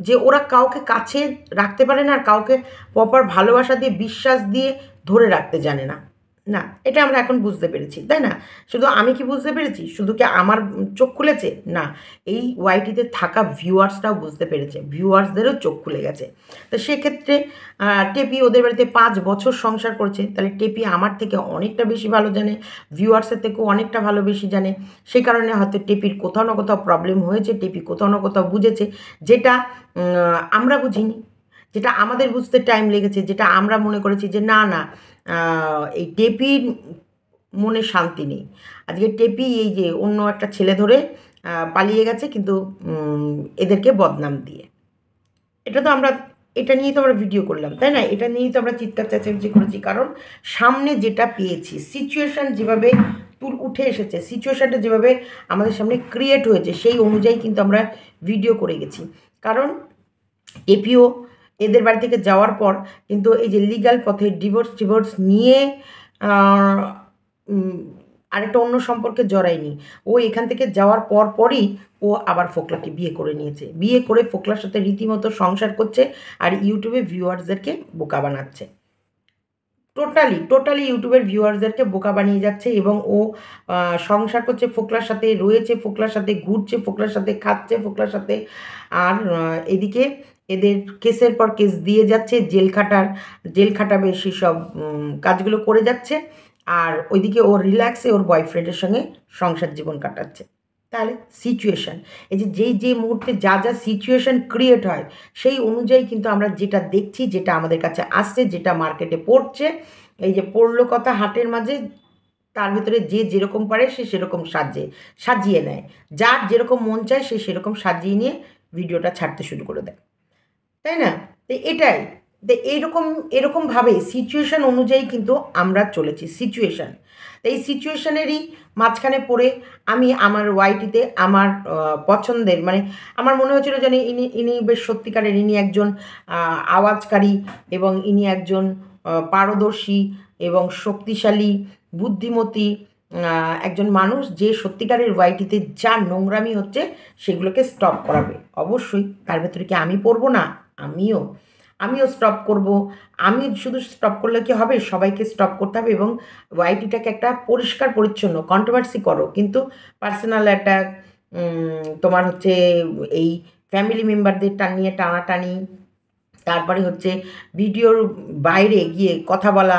যে ওরা কাউকে কাছে রাখতে পারে না, আর কাউকে প্রপার ভালোবাসা দিয়ে, বিশ্বাস দিয়ে ধরে রাখতে জানে না। না, এটা আমরা এখন বুঝতে পেরেছি, তাই না? শুধু আমি কি বুঝতে পেরেছি, শুধু কি আমার চোখ খুলেছে? না, এই ওয়াইটিতে থাকা ভিউয়ার্সরাও বুঝতে পেরেছে, ভিউয়ার্সদেরও চোখ খুলে গেছে। তো সেক্ষেত্রে টেপি ওদের বাড়িতে 5 বছর সংসার করছে, তাহলে টেপি আমার থেকে অনেকটা বেশি ভালো জানে, ভিউয়ার্সের থেকেও অনেকটা ভালো বেশি জানে। সেই কারণে হয়তো টেপির কোথাও না কোথাও প্রবলেম হয়েছে, টেপি কোথাও না কোথাও বুঝেছে, যেটা আমরা বুঝিনি, যেটা আমাদের বুঝতে টাইম লেগেছে, যেটা আমরা মনে করেছি যে না না, এই টেপির মনে শান্তি নেই। আজকে টেপি এই যে অন্য একটা ছেলে ধরে পালিয়ে গেছে, কিন্তু এদেরকে বদনাম দিয়ে। এটা নিয়েই তো আমরা ভিডিও করলাম, তাই না? এটা নিয়েই তো আমরা চিৎকার চেঁচামেচি করেছি, কারণ সামনে যেটা পেয়েছি, সিচুয়েশান যেভাবে উঠে এসেছে, সিচুয়েশানটা যেভাবে আমাদের সামনে ক্রিয়েট হয়েছে, সেই অনুযায়ী কিন্তু আমরা ভিডিও করে গেছি। কারণ টেপিও এদের বাড়ি থেকে যাওয়ার পর কিন্তু এই যে লিগ্যাল পথে ডিভোর্স নিয়ে আরেকটা অন্য সম্পর্কে জড়ায়নি। ও এখান থেকে যাওয়ার পরই ও আবার ফোকলাকে বিয়ে করে নিয়েছে, বিয়ে করে ফোকলার সাথে রীতিমতো সংসার করছে, আর ইউটিউবে ভিউয়ার্সদেরকে বোকা বানাচ্ছে। টোটালি ইউটিউবের ভিউয়ার্সদেরকে বোকা বানিয়ে যাচ্ছে, এবং ও সংসার করছে ফোকলার সাথে, রয়েছে ফোকলার সাথে, ঘুরছে ফোকলার সাথে, খাচ্ছে ফোকলার সাথে, আর এদিকে এদের কেসের পর কেস দিয়ে যাচ্ছে, জেল খাটাবে সেসব কাজগুলো করে যাচ্ছে, আর ওইদিকে ও রিল্যাক্সে ওর বয়ফ্রেন্ডের সঙ্গে সংসার জীবন কাটাচ্ছে। তাহলে সিচুয়েশান, এই যে যেই মুহূর্তে যা সিচুয়েশান ক্রিয়েট হয়, সেই অনুযায়ী কিন্তু আমরা যেটা দেখছি, যেটা আমাদের কাছে আসছে, যেটা মার্কেটে পড়ছে, এই যে পড়লো কথা হাটের মাঝে, তার ভিতরে যে যেরকম পারে সে সেরকম সাজিয়ে নেয়, যার যেরকম মন চায় সে সেরকম সাজিয়ে নিয়ে ভিডিওটা ছাড়তে শুরু করে দেয়, তাই না? তো এটাই, তো এরকমভাবে সিচুয়েশান অনুযায়ী কিন্তু আমরা চলেছি। সিচুয়েশান, এই সিচুয়েশানেরই মাঝখানে পড়ে আমি আমার ওয়াইটিতে আমার পছন্দের, মানে আমার মনে হয়েছিল যেন ইনি বেশ সত্যিকারের, ইনি একজন আওয়াজকারী, এবং ইনি একজন পারদর্শী এবং শক্তিশালী, বুদ্ধিমতী একজন মানুষ, যে সত্যিকারের ওয়াইটিতে যা নোংরামি হচ্ছে সেগুলোকে স্টপ করাবে। অবশ্যই তার ভেতরে কি আমি পড়বো না? আমিও স্টপ করব। আমি শুধু স্টপ করলে কি হবে? সবাইকে স্টপ করতে হবে, এবং ওয়াইটিটাকে একটা পরিষ্কার পরিচ্ছন্ন, কন্ট্রোভার্সি করো, কিন্তু পার্সোনাল অ্যাটাক, তোমার হচ্ছে এই ফ্যামিলি মেম্বারদের নিয়ে টানাটানি, তারপরে হচ্ছে ভিডিওর বাইরে গিয়ে কথা বলা,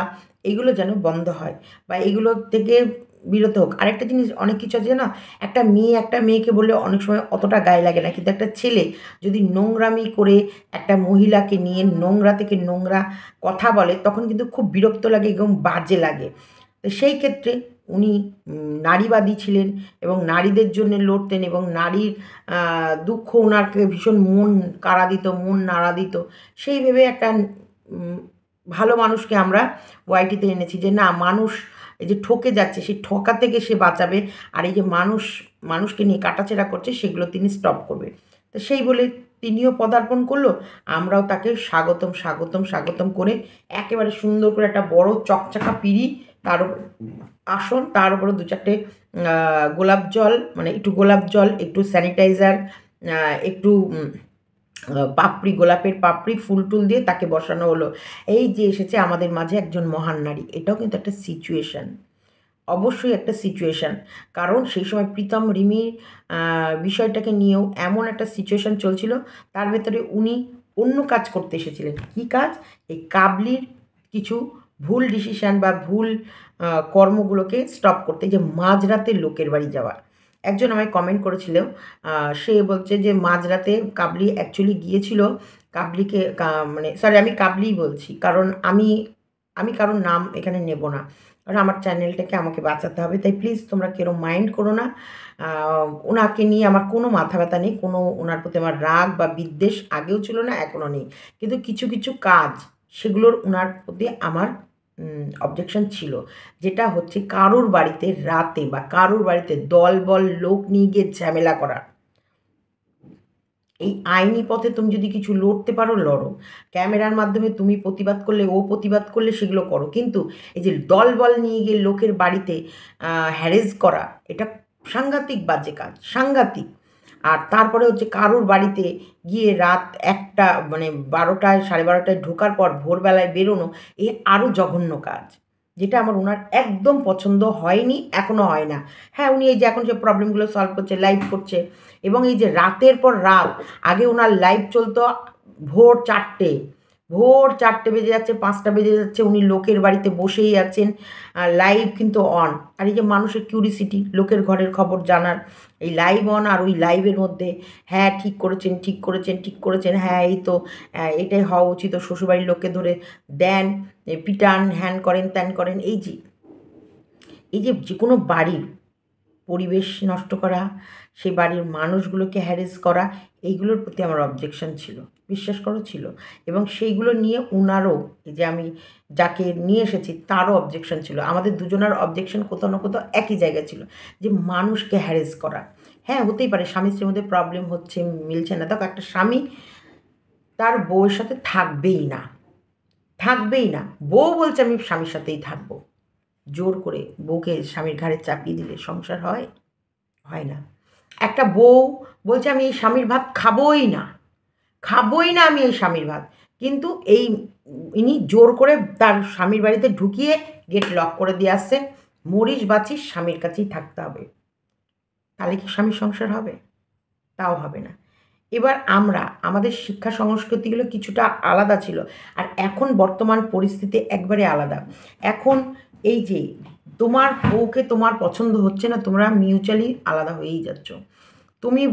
এগুলো যেন বন্ধ হয়, বা এগুলো থেকে বিরত হোক। আরেকটা জিনিস, অনেক কিছু আছে না, একটা মেয়েকে বললে অনেক সময় অতটা গায়ে লাগে না, কিন্তু একটা ছেলে যদি নোংরামি করে একটা মহিলাকে নিয়ে নোংরা থেকে নোংরা কথা বলে, তখন কিন্তু খুব বিরক্ত লাগে এবং বাজে লাগে। তো সেই ক্ষেত্রে উনি নারীবাদী ছিলেন, এবং নারীদের জন্য লড়তেন, এবং নারীর দুঃখ ওনাকে ভীষণ মন কাড়া দিত, মন নাড়া দিত। সেই ভেবে একটা ভালো মানুষকে আমরা ওয়াইটিতে এনেছি, যে না, মানুষ এই যে ঠকে যাচ্ছে, সেই ঠকা থেকে সে বাঁচাবে, আর এই যে মানুষকে নিয়ে কাটাছেঁড়া করছে, সেগুলো তিনি স্টপ করবে। তো সেই বলে তিনিও পদার্পণ করলো, আমরাও তাকে স্বাগতম করে একেবারে সুন্দর করে একটা বড় চকচাকা পিঁড়ি, তার আসন, তার উপরে 2-4টে গোলাপ জল, মানে একটু গোলাপ জল, একটু স্যানিটাইজার, একটু গোলাপের পাপড়ি, ফুল টুল দিয়ে তাকে বসানো হলো। এই যে এসেছে আমাদের মাঝে একজন মহান নারী। এটাও কিন্তু একটা সিচুয়েশান, অবশ্যই একটা সিচুয়েশান, কারণ সেই সময় প্রীতম রিমির বিষয়টাকে নিয়েও এমন একটা সিচুয়েশান চলছিল, তার ভেতরে উনি অন্য কাজ করতে এসেছিলেন। কী কাজ? এই কাবলির কিছু ভুল ডিসিশান বা ভুল কর্মগুলোকে স্টপ করতে, যে মাঝরাতে লোকের বাড়ি যাওয়া। একজন আমায় কমেন্ট করেছিল, সে বলছে যে মাঝরাতে কাবলি অ্যাকচুয়ালি গিয়েছিল কাবলিকে মানে সরি আমি কাবলিই বলছি, কারণ আমি আমি কারোর নাম এখানে নেব না, কারণ আমার চ্যানেলটাকে আমাকে বাঁচাতে হবে। তাই প্লিজ তোমরা কেউ মাইন্ড করো না। ওনাকে নিয়ে আমার কোনো মাথা ব্যথা নেই, কোনো ওনার প্রতি আমার রাগ বা বিদ্বেষ আগেও ছিল না, এখনও নেই। কিন্তু কিছু কিছু কাজ সেগুলোর ওনার প্রতি আমার অবজেকশন ছিল, যেটা হচ্ছে কারোর বাড়িতে রাতে বা কারোর বাড়িতে দলবল লোক নিয়ে গিয়ে ঝামেলা করা। এই আইনি পথে তুমি যদি কিছু লড়তে পারো লড়ো, ক্যামেরার মাধ্যমে তুমি প্রতিবাদ করলে, ও প্রতিবাদ করলে সেগুলো করো, কিন্তু এই যে দলবল নিয়ে গিয়ে লোকের বাড়িতে হ্যারেস করা, এটা সাংঘাতিক বাজে কাজ, সাংঘাতিক। আর তারপরে হচ্ছে কারোর বাড়িতে গিয়ে রাত ১টা মানে ১২টায় ১২:৩০ ঢোকার পর ভোরবেলায় বেরোনো, এ আরও জঘন্য কাজ, যেটা আমার ওনার একদম পছন্দ হয়নি, এখনও হয় না। হ্যাঁ, উনি এই যে এখন যে প্রবলেমগুলো সলভ করছে, লাইভ করছে, এবং এই যে রাতের পর রাত, আগে ওনার লাইভ চলতো ভোর ৪টে, ভোর ৪টে বেজে যাচ্ছে, ৫টা বেজে যাচ্ছে, উনি লোকের বাড়িতে বসেই আছেন, লাইভ কিন্তু অন। আর এই যে মানুষের কিউরিসিটি, লোকের ঘরের খবর জানার, এই লাইভ অন আর ওই লাইভের মধ্যে হ্যাঁ ঠিক করেছেন, ঠিক করেছেন, ঠিক করেছেন, হ্যাঁ এই তো এটাই হওয়া উচিত, শ্বশুরবাড়ির লোককে ধরে দেন, পিটান, হ্যান করেন, ত্যান করেন। এই যে যে কোনো বাড়ির পরিবেশ নষ্ট করা, সেই বাড়ির মানুষগুলোকে হ্যারেস করা, এইগুলোর প্রতি আমার অবজেকশন ছিল, বিশ্বাস করো ছিল। এবং সেইগুলো নিয়ে উনারও, এই যে আমি যাকে নিয়ে এসেছি তারও অবজেকশন ছিল, আমাদের দুজনের অবজেকশন কোথাও না কোথাও একই জায়গায় ছিল, যে মানুষকে হ্যারেস করা। হ্যাঁ, হতেই পারে স্বামী স্ত্রীর মধ্যে প্রবলেম হচ্ছে, মিলছে না, দেখো একটা স্বামী তার বউয়ের সাথে থাকবেই না, থাকবেই না, বউ বলছে আমি স্বামীর সাথেই থাকবো, জোর করে বউকে স্বামীর ঘাড়ে চাপিয়ে দিলে সংসার হয়? হয় না। একটা বউ বলছে আমি এই স্বামীর ভাত খাবোই না, খাবোই না আমি এই স্বামীর ভাত, কিন্তু এই ইনি জোর করে তার স্বামীর বাড়িতে ঢুকিয়ে গেট লক করে দিয়ে আসছে, মরিস বাঁচিস স্বামীর কাছেই থাকতে হবে। তাহলে কি স্বামীর সংসার হবে? তাও হবে না। এবার আমাদের শিক্ষা সংস্কৃতিগুলো কিছুটা আলাদা ছিল, আর এখন বর্তমান পরিস্থিতি একবারে আলাদা। এখন এই যে তোমার বউকে তোমার পছন্দ হচ্ছে না, তোমরা মিউচুয়ালি আলাদা হয়েই যাচ্ছ। তুমি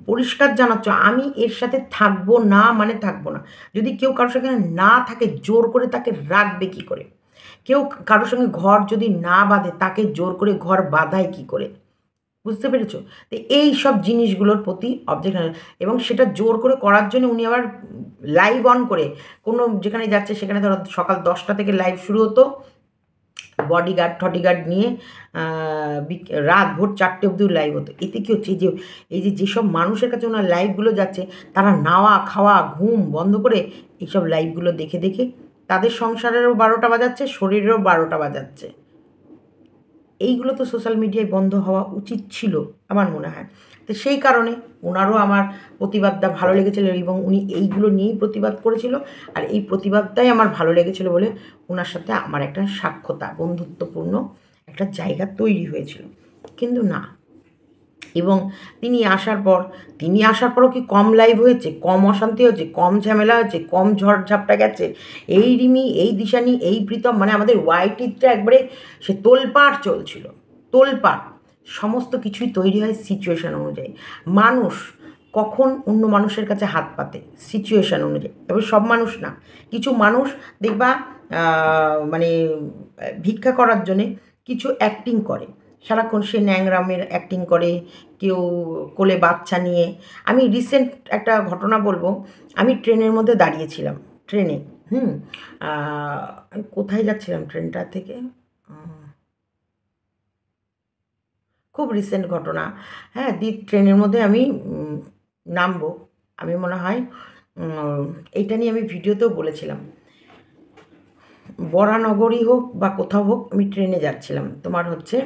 পরিষ্কার জানাচ্ছ আমি এর সাথে থাকবো না, মানে থাকবো না। যদি কেউ কারোর সঙ্গে না থাকে, জোর করে তাকে রাখবে কী করে? কেউ কারোর সঙ্গে ঘর যদি না বাঁধে, তাকে জোর করে ঘর বাঁধায় কী করে? বুঝতে পেরেছো? তো এই সব জিনিসগুলোর প্রতি অবজেকশন, এবং সেটা জোর করে করার জন্য উনি আবার লাইভ অন করে, কোনো যেখানে যাচ্ছে সেখানে, ধরো সকাল 10টা থেকে লাইভ শুরু হতো, বডিগার্ড টডিগার্ড নিয়ে রাত ভোর 4টে অবধি লাইভ হতো। এতে কী হচ্ছে, এই যে যেসব মানুষের কাছে ওনার লাইভগুলো যাচ্ছে, তারা নাওয়া খাওয়া ঘুম বন্ধ করে এইসব লাইভগুলো দেখে দেখে তাদের সংসারেরও 12টা বাজাচ্ছে, শরীরেরও 12টা বাজাচ্ছে। এইগুলো তো সোশ্যাল মিডিয়ায় বন্ধ হওয়া উচিত ছিল আমার মনে হয়। তো সেই কারণে ওনারও আমার প্রতিবাদটা ভালো লেগেছিলো, এবং উনি এইগুলো নিয়েই প্রতিবাদ করেছিল, আর এই প্রতিবাদটাই আমার ভালো লেগেছিলো বলে ওনার সাথে আমার একটা সাক্ষতা, বন্ধুত্বপূর্ণ একটা জায়গা তৈরি হয়েছিল। কিন্তু না, এবং তিনি আসার পরও কি কম লাইভ হয়েছে, কম অশান্তি হয়েছে, কম ঝামেলা হয়েছে, কম ঝড়ঝাপটা গেছে? এই রিমি, এই দিশানি, এই প্রীতম, মানে আমাদের ওয়াইটিটা একবারে সে তোলপাড় চলছিল, তোলপাড়। সমস্ত কিছুই তৈরি হয় সিচুয়েশান অনুযায়ী। মানুষ কখন অন্য মানুষের কাছে হাত পাতে সিচুয়েশান অনুযায়ী, তবে সব মানুষ না। কিছু মানুষ দেখবা মানে ভিক্ষা করার জন্যে কিছু অ্যাক্টিং করে, সারাক্ষণ সে ন্যাংরামের অ্যাক্টিং করে, কেউ কোলে বাচ্চা নিয়ে। আমি রিসেন্ট একটা ঘটনা বলবো। আমি ট্রেনের মধ্যে দাঁড়িয়েছিলাম, ট্রেনে, আমি কোথায় যাচ্ছিলাম ট্রেনটা থেকে, খুব রিসেন্ট ঘটনা। হ্যাঁ, ট্রেনের মধ্যে আমি নামবো, আমি মনে হয় এইটা নিয়ে আমি ভিডিওতেও বলেছিলাম, বরানগরই হোক বা কোথাও হোক, আমি ট্রেনে যাচ্ছিলাম, তোমার হচ্ছে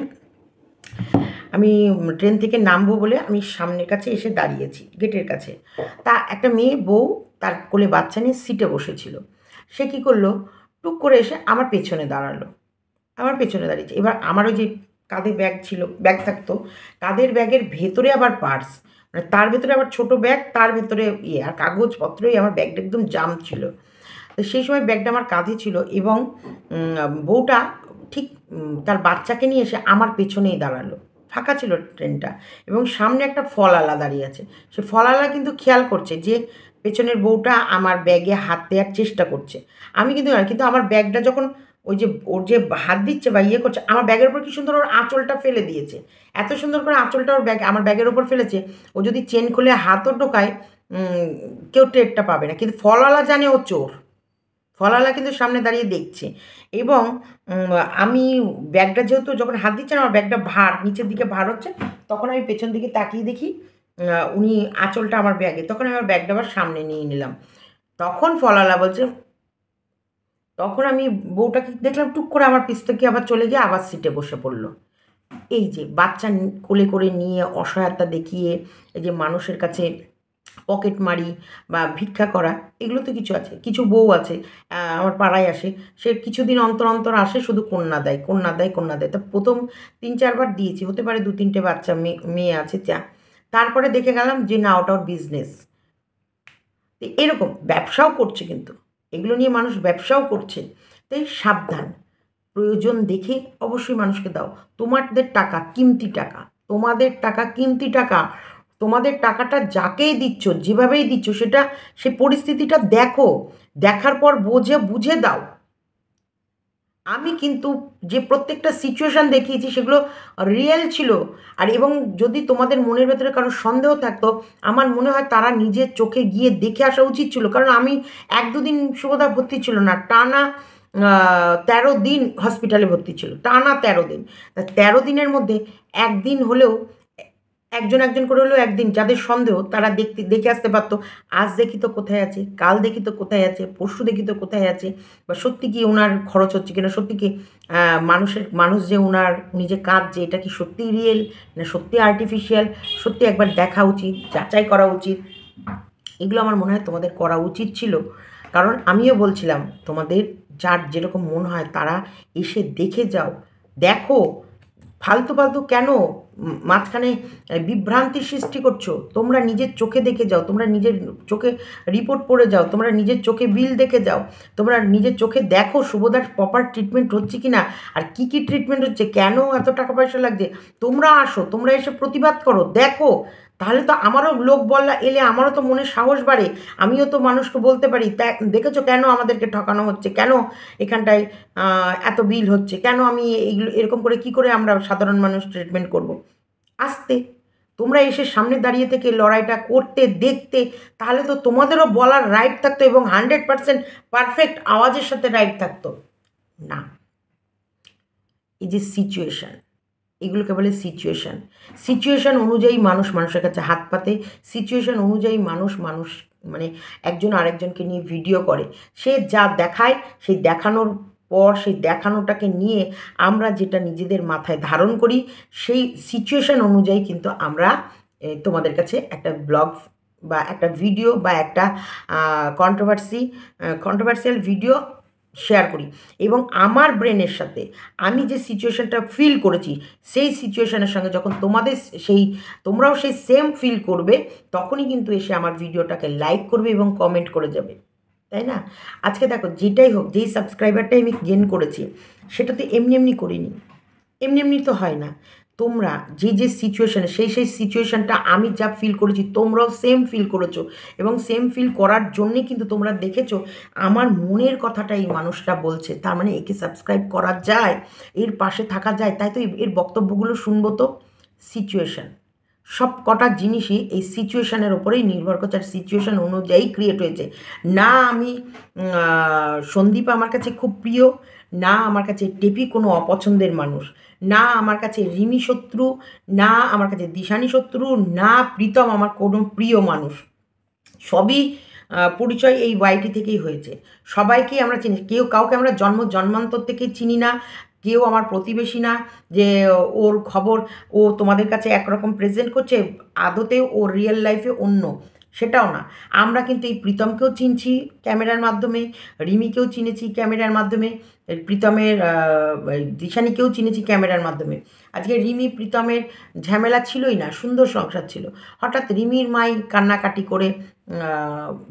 আমি ট্রেন থেকে নামবো বলে আমি সামনের কাছে এসে দাঁড়িয়েছি, গেটের কাছে। তা একটা মেয়ে বউ তার কোলে বাচ্চা নিয়ে সিটে বসেছিল। সে কী করলো, টুক করে এসে আমার পেছনে দাঁড়ালো, আমার পেছনে দাঁড়িয়েছে। এবার আমার ওই যে কাঁধে ব্যাগ ছিল, ব্যাগ থাকতো, কাঁধের ব্যাগের ভেতরে আবার পার্স, মানে তার ভেতরে আবার ছোটো ব্যাগ, তার ভেতরে আর কাগজপত্রই, আমার ব্যাগটা একদম জাম ছিল। তো সেই সময় ব্যাগটা আমার কাঁধে ছিল, এবং বউটা ঠিক তার বাচ্চাকে নিয়ে এসে আমার পেছনেই দাঁড়ালো, ফাঁকা ছিল ট্রেনটা, এবং সামনে একটা ফলওয়ালা দাঁড়িয়ে আছে। সে ফলওয়ালা কিন্তু খেয়াল করছে যে পেছনের বউটা আমার ব্যাগে হাত দেওয়ার চেষ্টা করছে। আমি কিন্তু না, কিন্তু আমার ব্যাগটা যখন ওই যে ওর যে হাত দিচ্ছে বা ইয়ে করছে, আমার ব্যাগের উপর কি সুন্দর ওর আঁচলটা ফেলে দিয়েছে। এত সুন্দর করে আঁচলটা ওর আমার ব্যাগের উপর ফেলেছে, ও যদি চেন খুলে হাতও ঢোকায় কেউ টেরটা পাবে না। কিন্তু ফলওয়ালা জানে ও চোর। ফলওয়ালা কিন্তু সামনে দাঁড়িয়ে দেখছে। এবং আমি ব্যাগটা যেহেতু যখন হাত দিচ্ছে না, আমার ব্যাগটা ভার, নিচের দিকে ভার হচ্ছে, তখন আমি পেছন দিকে তাকিয়ে দেখি উনি আঁচলটা আমার ব্যাগে। তখন আমি আমার ব্যাগটা আবার সামনে নিয়ে নিলাম। তখন ফলওয়ালা বলছে, তখন আমি বউটাকে দেখলাম টুক করে আমার পিছ থেকে আবার চলে গিয়ে আবার সিটে বসে পড়ল। এই যে বাচ্চা কোলে করে নিয়ে অসহায়তা দেখিয়ে এই যে মানুষের কাছে পকেট মারি বা ভিক্ষা করা, এগুলো তো কিছু আছে। কিছু বউ আছে আমার পাড়ায় আসে, সে কিছুদিন অন্তর অন্তর আসে, শুধু কন্যা দেয়, কন্যা দেয়, কন্যা দেয়। তা প্রথম ৩-৪ বার দিয়েছি, হতে পারে ২-৩টে বাচ্চা মেয়ে আছে যা। তারপরে দেখে গেলাম যে না, ওটা ওর বিজনেস। এরকম ব্যবসাও করছে, কিন্তু এগুলো নিয়ে মানুষ ব্যবসাও করছে। তাই সাবধান, প্রয়োজন দেখে অবশ্যই মানুষকে দাও। তোমাদের টাকা কিমতি টাকা, তোমাদের টাকা কিমতি টাকা। তোমাদের টাকাটা যাকেই দিচ্ছ, যেভাবেই দিচ্ছ, সেটা সে পরিস্থিতিটা দেখো, দেখার পর বুঝে দাও। আমি কিন্তু যে প্রত্যেকটা সিচুয়েশান দেখিয়েছি সেগুলো রিয়েল ছিল। আর এবং যদি তোমাদের মনের ভেতরে কারো সন্দেহ থাকতো, আমার মনে হয় তারা নিজের চোখে গিয়ে দেখে আসা উচিত ছিল। কারণ আমি ১-২ দিন শুভদা ভর্তি ছিল না, টানা ১৩ দিন হসপিটালে ভর্তি ছিল, টানা ১৩ দিন। তা ১৩ দিনের মধ্যে একদিন হলেও একজন একজন করে হলেও একদিন যাদের সন্দেহ তারা দেখে আসতে পারতো। আজ দেখি তো কোথায় আছে, কাল দেখি তো কোথায় আছে, পরশু দেখি তো কোথায় আছে, বা সত্যি কি ওনার খরচ হচ্ছে কিনা, সত্যি কি মানুষ যে উনি যে কাঁদছে এটা কি সত্যিই রিয়েল না সত্যি আর্টিফিশিয়াল, সত্যি একবার দেখা উচিত, যাচাই করা উচিত। এগুলো আমার মনে হয় তোমাদের করা উচিত ছিল। কারণ আমিও বলছিলাম তোমাদের যার যেরকম মন হয় তারা এসে দেখে যাও, দেখো। ফালতু ফালতু কেন মাঝখানে বিভ্রান্তির সৃষ্টি করছো? তোমরা নিজের চোখে দেখে যাও, তোমরা নিজের চোখে রিপোর্ট পড়ে যাও, তোমরা নিজের চোখে বিল দেখে যাও, তোমরা নিজের চোখে দেখো শুভদার প্রপার ট্রিটমেন্ট হচ্ছে কি না, আর কী কী ট্রিটমেন্ট হচ্ছে, কেন এত টাকা পয়সা লাগছে। তোমরা আসো, তোমরা এসে প্রতিবাদ করো, দেখো। তাহলে তো আমারও লোক বলা এলে আমারও তো মনে সাহস বাড়ে, আমিও তো মানুষকে বলতে পারি দেখেছো কেন আমাদেরকে ঠকানো হচ্ছে, কেন এখানটায় এত বিল হচ্ছে, কেন আমি এইগুলো এরকম করে কি করে আমরা সাধারণ মানুষ ট্রিটমেন্ট করব। আসতে তোমরা এসে সামনে দাঁড়িয়ে থেকে লড়াইটা করতে দেখতে, তাহলে তো তোমাদেরও বলার রাইট থাকতো এবং 100% পারফেক্ট আওয়াজের সাথে রাইট থাকতো। না, এই যে সিচুয়েশান, এগুলোকে বলে সিচুয়েশান। সিচুয়েশান অনুযায়ী মানুষ মানুষের কাছে হাত পাতে, সিচুয়েশান অনুযায়ী মানুষ মানে একজন আরেকজনকে নিয়ে ভিডিও করে। সে যা দেখায় সেই দেখানোর পর সেই দেখানোটাকে নিয়ে আমরা যেটা নিজেদের মাথায় ধারণ করি, সেই সিচুয়েশান অনুযায়ী কিন্তু আমরা তোমাদের কাছে একটা ব্লগ বা একটা ভিডিও বা একটা কন্ট্রোভার্সিয়াল ভিডিও শেয়ার করি। এবং আমার ব্রেনের সাথে আমি যে সিচুয়েশানটা ফিল করেছি, সেই সিচুয়েশানের সঙ্গে যখন তোমরাও সেই সেম ফিল করবে, তখনই কিন্তু এসে আমার ভিডিওটাকে লাইক করবে এবং কমেন্ট করে যাবে, তাই না? আজকে দেখো যেটাই হোক, যেই সাবস্ক্রাইবারটাই আমি গেন করেছি, সেটা তো এমনি এমনি করিনি, এমনি এমনি তো হয় না। তোমরা যে সিচুয়েশানে সেই সিচুয়েশানটা আমি যা ফিল করেছি তোমরাও সেম ফিল করেছো, এবং সেম ফিল করার জন্যে কিন্তু তোমরা দেখেছো আমার মনের কথাটা এই মানুষটা বলছে, তার মানে একে সাবস্ক্রাইব করা যায়, এর পাশে থাকা যায়। তাই তো এর বক্তব্যগুলো শুনবো। তো সিচুয়েশান, সব কটা জিনিসই এই সিচুয়েশানের ওপরেই নির্ভর করছে, আর সিচুয়েশান অনুযায়ী ক্রিয়েট হয়েছে। না আমি সন্দীপ আমার কাছে খুব প্রিয়, না আমার কাছে টেপি কোনো অপছন্দের মানুষ, না আমার কাছে রিমি শত্রু, না আমার কাছে দিশানি শত্রু, না প্রীতম আমার কোনো প্রিয় মানুষ। সবই পরিচয় এই ওয়াইটি থেকেই হয়েছে। সবাইকেই আমরা চিনি, কাউকে আমরা জন্মান্তর থেকে চিনি না, কেউ আমার প্রতিবেশী না যে ওর খবর ও তোমাদের কাছে একরকম প্রেজেন্ট করছে, আদতে ওর রিয়েল লাইফে অন্য, সেটাও না। আমরা কিন্তু এই প্রীতমকেও চিনছি ক্যামেরার মাধ্যমে, রিমিকেও চিনেছি ক্যামেরার মাধ্যমে, প্রীতমের দিশানিকেও চিনেছি ক্যামেরার মাধ্যমে। আজকে রিমি প্রীতমের ঝামেলা ছিলই না, সুন্দর সংসার ছিল। হঠাৎ রিমির মাই কান্নাকাটি করে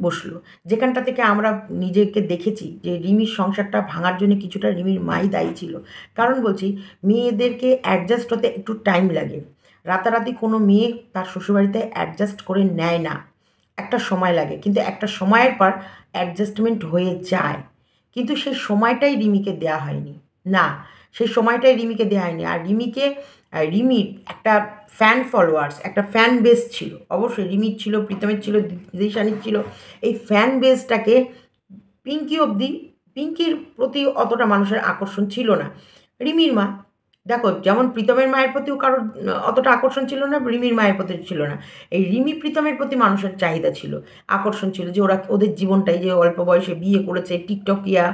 বসলো, যেখানটা থেকে আমরা নিজেকে দেখেছি যে রিমির সংসারটা ভাঙার জন্য কিছুটা রিমির মাই দায়ী ছিল। কারণ বলছি, মেয়েদেরকে অ্যাডজাস্ট হতে একটু টাইম লাগে। রাতারাতি কোনো মেয়ে তার শ্বশুরবাড়িতে অ্যাডজাস্ট করে নেয় না। একটা সময় লাগে, কিন্তু একটা সময়ের পর অ্যাডজাস্টমেন্ট হয়ে যায়। কিন্তু সেই সময়টাই রিমিকে দেয়া হয়নি। না, সেই সময়টাই রিমিকে দেয়া হয়নি। আর রিমির একটা ফ্যান ফলোয়ার্স, একটা ফ্যান বেস ছিল। অবশ্যই রিমির ছিল, প্রীতমের ছিল, দিশানির ছিল। এই ফ্যান বেসটাকে পিঙ্কি অবধি, পিঙ্কির প্রতি অতটা মানুষের আকর্ষণ ছিল না। রিমির মা, দেখো যেমন প্রীতমের মায়ের প্রতিও কারোর অতটা আকর্ষণ ছিল না, রিমির মায়ের প্রতি ছিল না। এই রিমি প্রীতমের প্রতি মানুষের চাহিদা ছিল, আকর্ষণ ছিল, যে ওরা ওদের জীবনটাই যে অল্প বয়সে বিয়ে করেছে, টিকটকিয়া,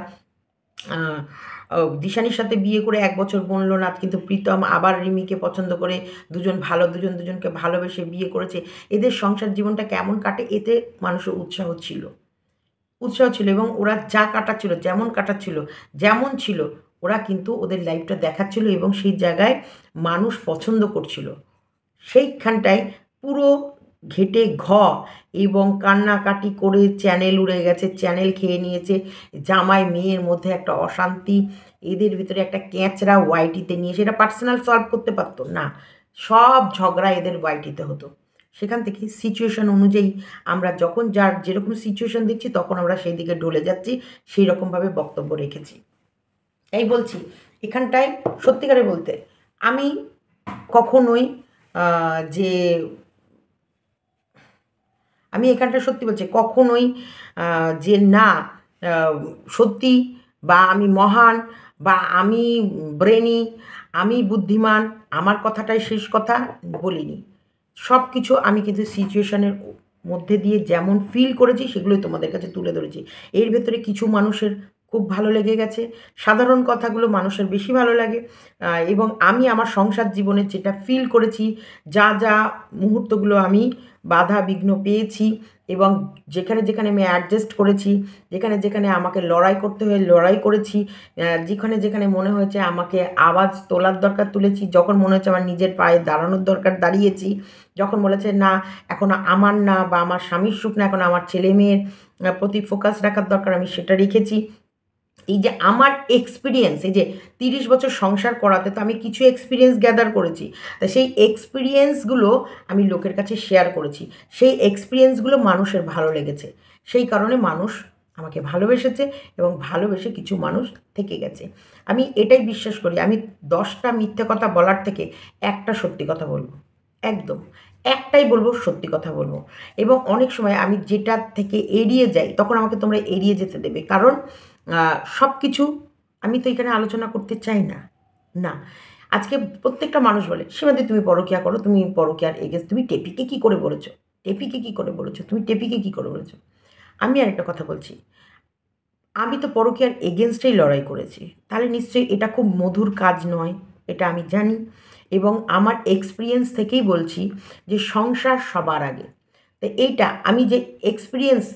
দিশানির সাথে বিয়ে করে 1 বছর গুনল না, কিন্তু প্রীতম আবার রিমিকে পছন্দ করে দুজন ভালো, দুজনকে ভালোবেসে বিয়ে করেছে। এদের সংসার জীবনটা কেমন কাটে এতে মানুষের উৎসাহ ছিল এবং ওরা যা কাটাচ্ছিল, যেমন ছিল, ওরা কিন্তু ওদের লাইফটা দেখাচ্ছিল এবং সেই জায়গায় মানুষ পছন্দ করছিল। সেইখানটায় পুরো ঘেঁটে এবং কান্নাকাটি করে চ্যানেল উড়ে গেছে, চ্যানেল খেয়ে নিয়েছে। জামাই মেয়ের মধ্যে একটা অশান্তি, এদের ভিতরে একটা ক্যাঁচড়া ওয়াইটিতে নিয়ে সেটা পার্সোনাল সলভ করতে পারতো না, সব ঝগড়া এদের ওয়াইটিতে হতো। সেখান থেকে সিচুয়েশন অনুযায়ী আমরা যখন যার যেরকম সিচুয়েশন দেখছি তখন আমরা সেই দিকে ঢলে যাচ্ছি, সেই রকমভাবে বক্তব্য রেখেছি। এই বলছি এখানটায় সত্যিকারে বলতে আমি কখনোই যে আমি এখানটা সত্যি বলছি কখনোই যে না সত্যি বা আমি মহান বা আমি ব্রেনি, আমি বুদ্ধিমান, আমার কথাটাই শেষ কথা বলিনি। সব কিছু আমি কিন্তু সিচুয়েশনের মধ্যে দিয়ে যেমন ফিল করেছি সেগুলোই তোমাদের কাছে তুলে ধরেছি। এর ভেতরে কিছু মানুষের খুব ভালো লেগে গেছে, সাধারণ কথাগুলো মানুষের বেশি ভালো লাগে, এবং আমি আমার সংসার জীবনে যেটা ফিল করেছি, যা যা মুহূর্তগুলো আমি বাধা বিঘ্ন পেয়েছি এবং যেখানে যেখানে আমি অ্যাডজাস্ট করেছি, যেখানে যেখানে আমাকে লড়াই করতে হয়ে লড়াই করেছি, যেখানে যেখানে মনে হয়েছে আমাকে আওয়াজ তোলার দরকার তুলেছি, যখন মনে হচ্ছে আমার নিজের পায়ে দাঁড়ানোর দরকার দাঁড়িয়েছি, যখন বলেছে না এখন আমার না বা আমার স্বামীর সুখ না, এখন আমার ছেলে মেয়ের প্রতি ফোকাস রাখার দরকার, আমি সেটা রেখেছি। এই যে আমার এক্সপিরিয়েন্স, এই যে 30 বছর সংসার করাতে তো আমি কিছু এক্সপিরিয়েন্স গ্যাদার করেছি, তা সেই এক্সপিরিয়েন্সগুলো আমি লোকের কাছে শেয়ার করেছি, সেই এক্সপিরিয়েন্সগুলো মানুষের ভালো লেগেছে, সেই কারণে মানুষ আমাকে ভালোবেসেছে এবং ভালোবেসে কিছু মানুষ থেকে গেছে। আমি এটাই বিশ্বাস করি, আমি 10টা মিথ্যে কথা বলার থেকে একটা সত্যি কথা বলবো, একদম একটাই বলবো, সত্যি কথা বলবো। এবং অনেক সময় আমি যেটার থেকে এড়িয়ে যাই তখন আমাকে তোমরা এড়িয়ে যেতে দেবে, কারণ সব কিছু আমি তো এখানে আলোচনা করতে চাই না। না, আজকে প্রত্যেকটা মানুষ বলে সীমাদি তুমি পরকীয়া করো, তুমি পরকীয়ার এগেন্স্ট, তুমি টেপিকে কী করে বলেছো, টেপিকে কী করে বলেছো, তুমি টেপিকে কী করে বলেছো। আমি আরেকটা কথা বলছি, আমি তো পরকীয়ার এগেনস্টেই লড়াই করেছি, তাহলে নিশ্চয়ই এটা খুব মধুর কাজ নয়, এটা আমি জানি এবং আমার এক্সপিরিয়েন্স থেকেই বলছি যে সংসার সবার আগে। তো এইটা আমি যে এক্সপিরিয়েন্স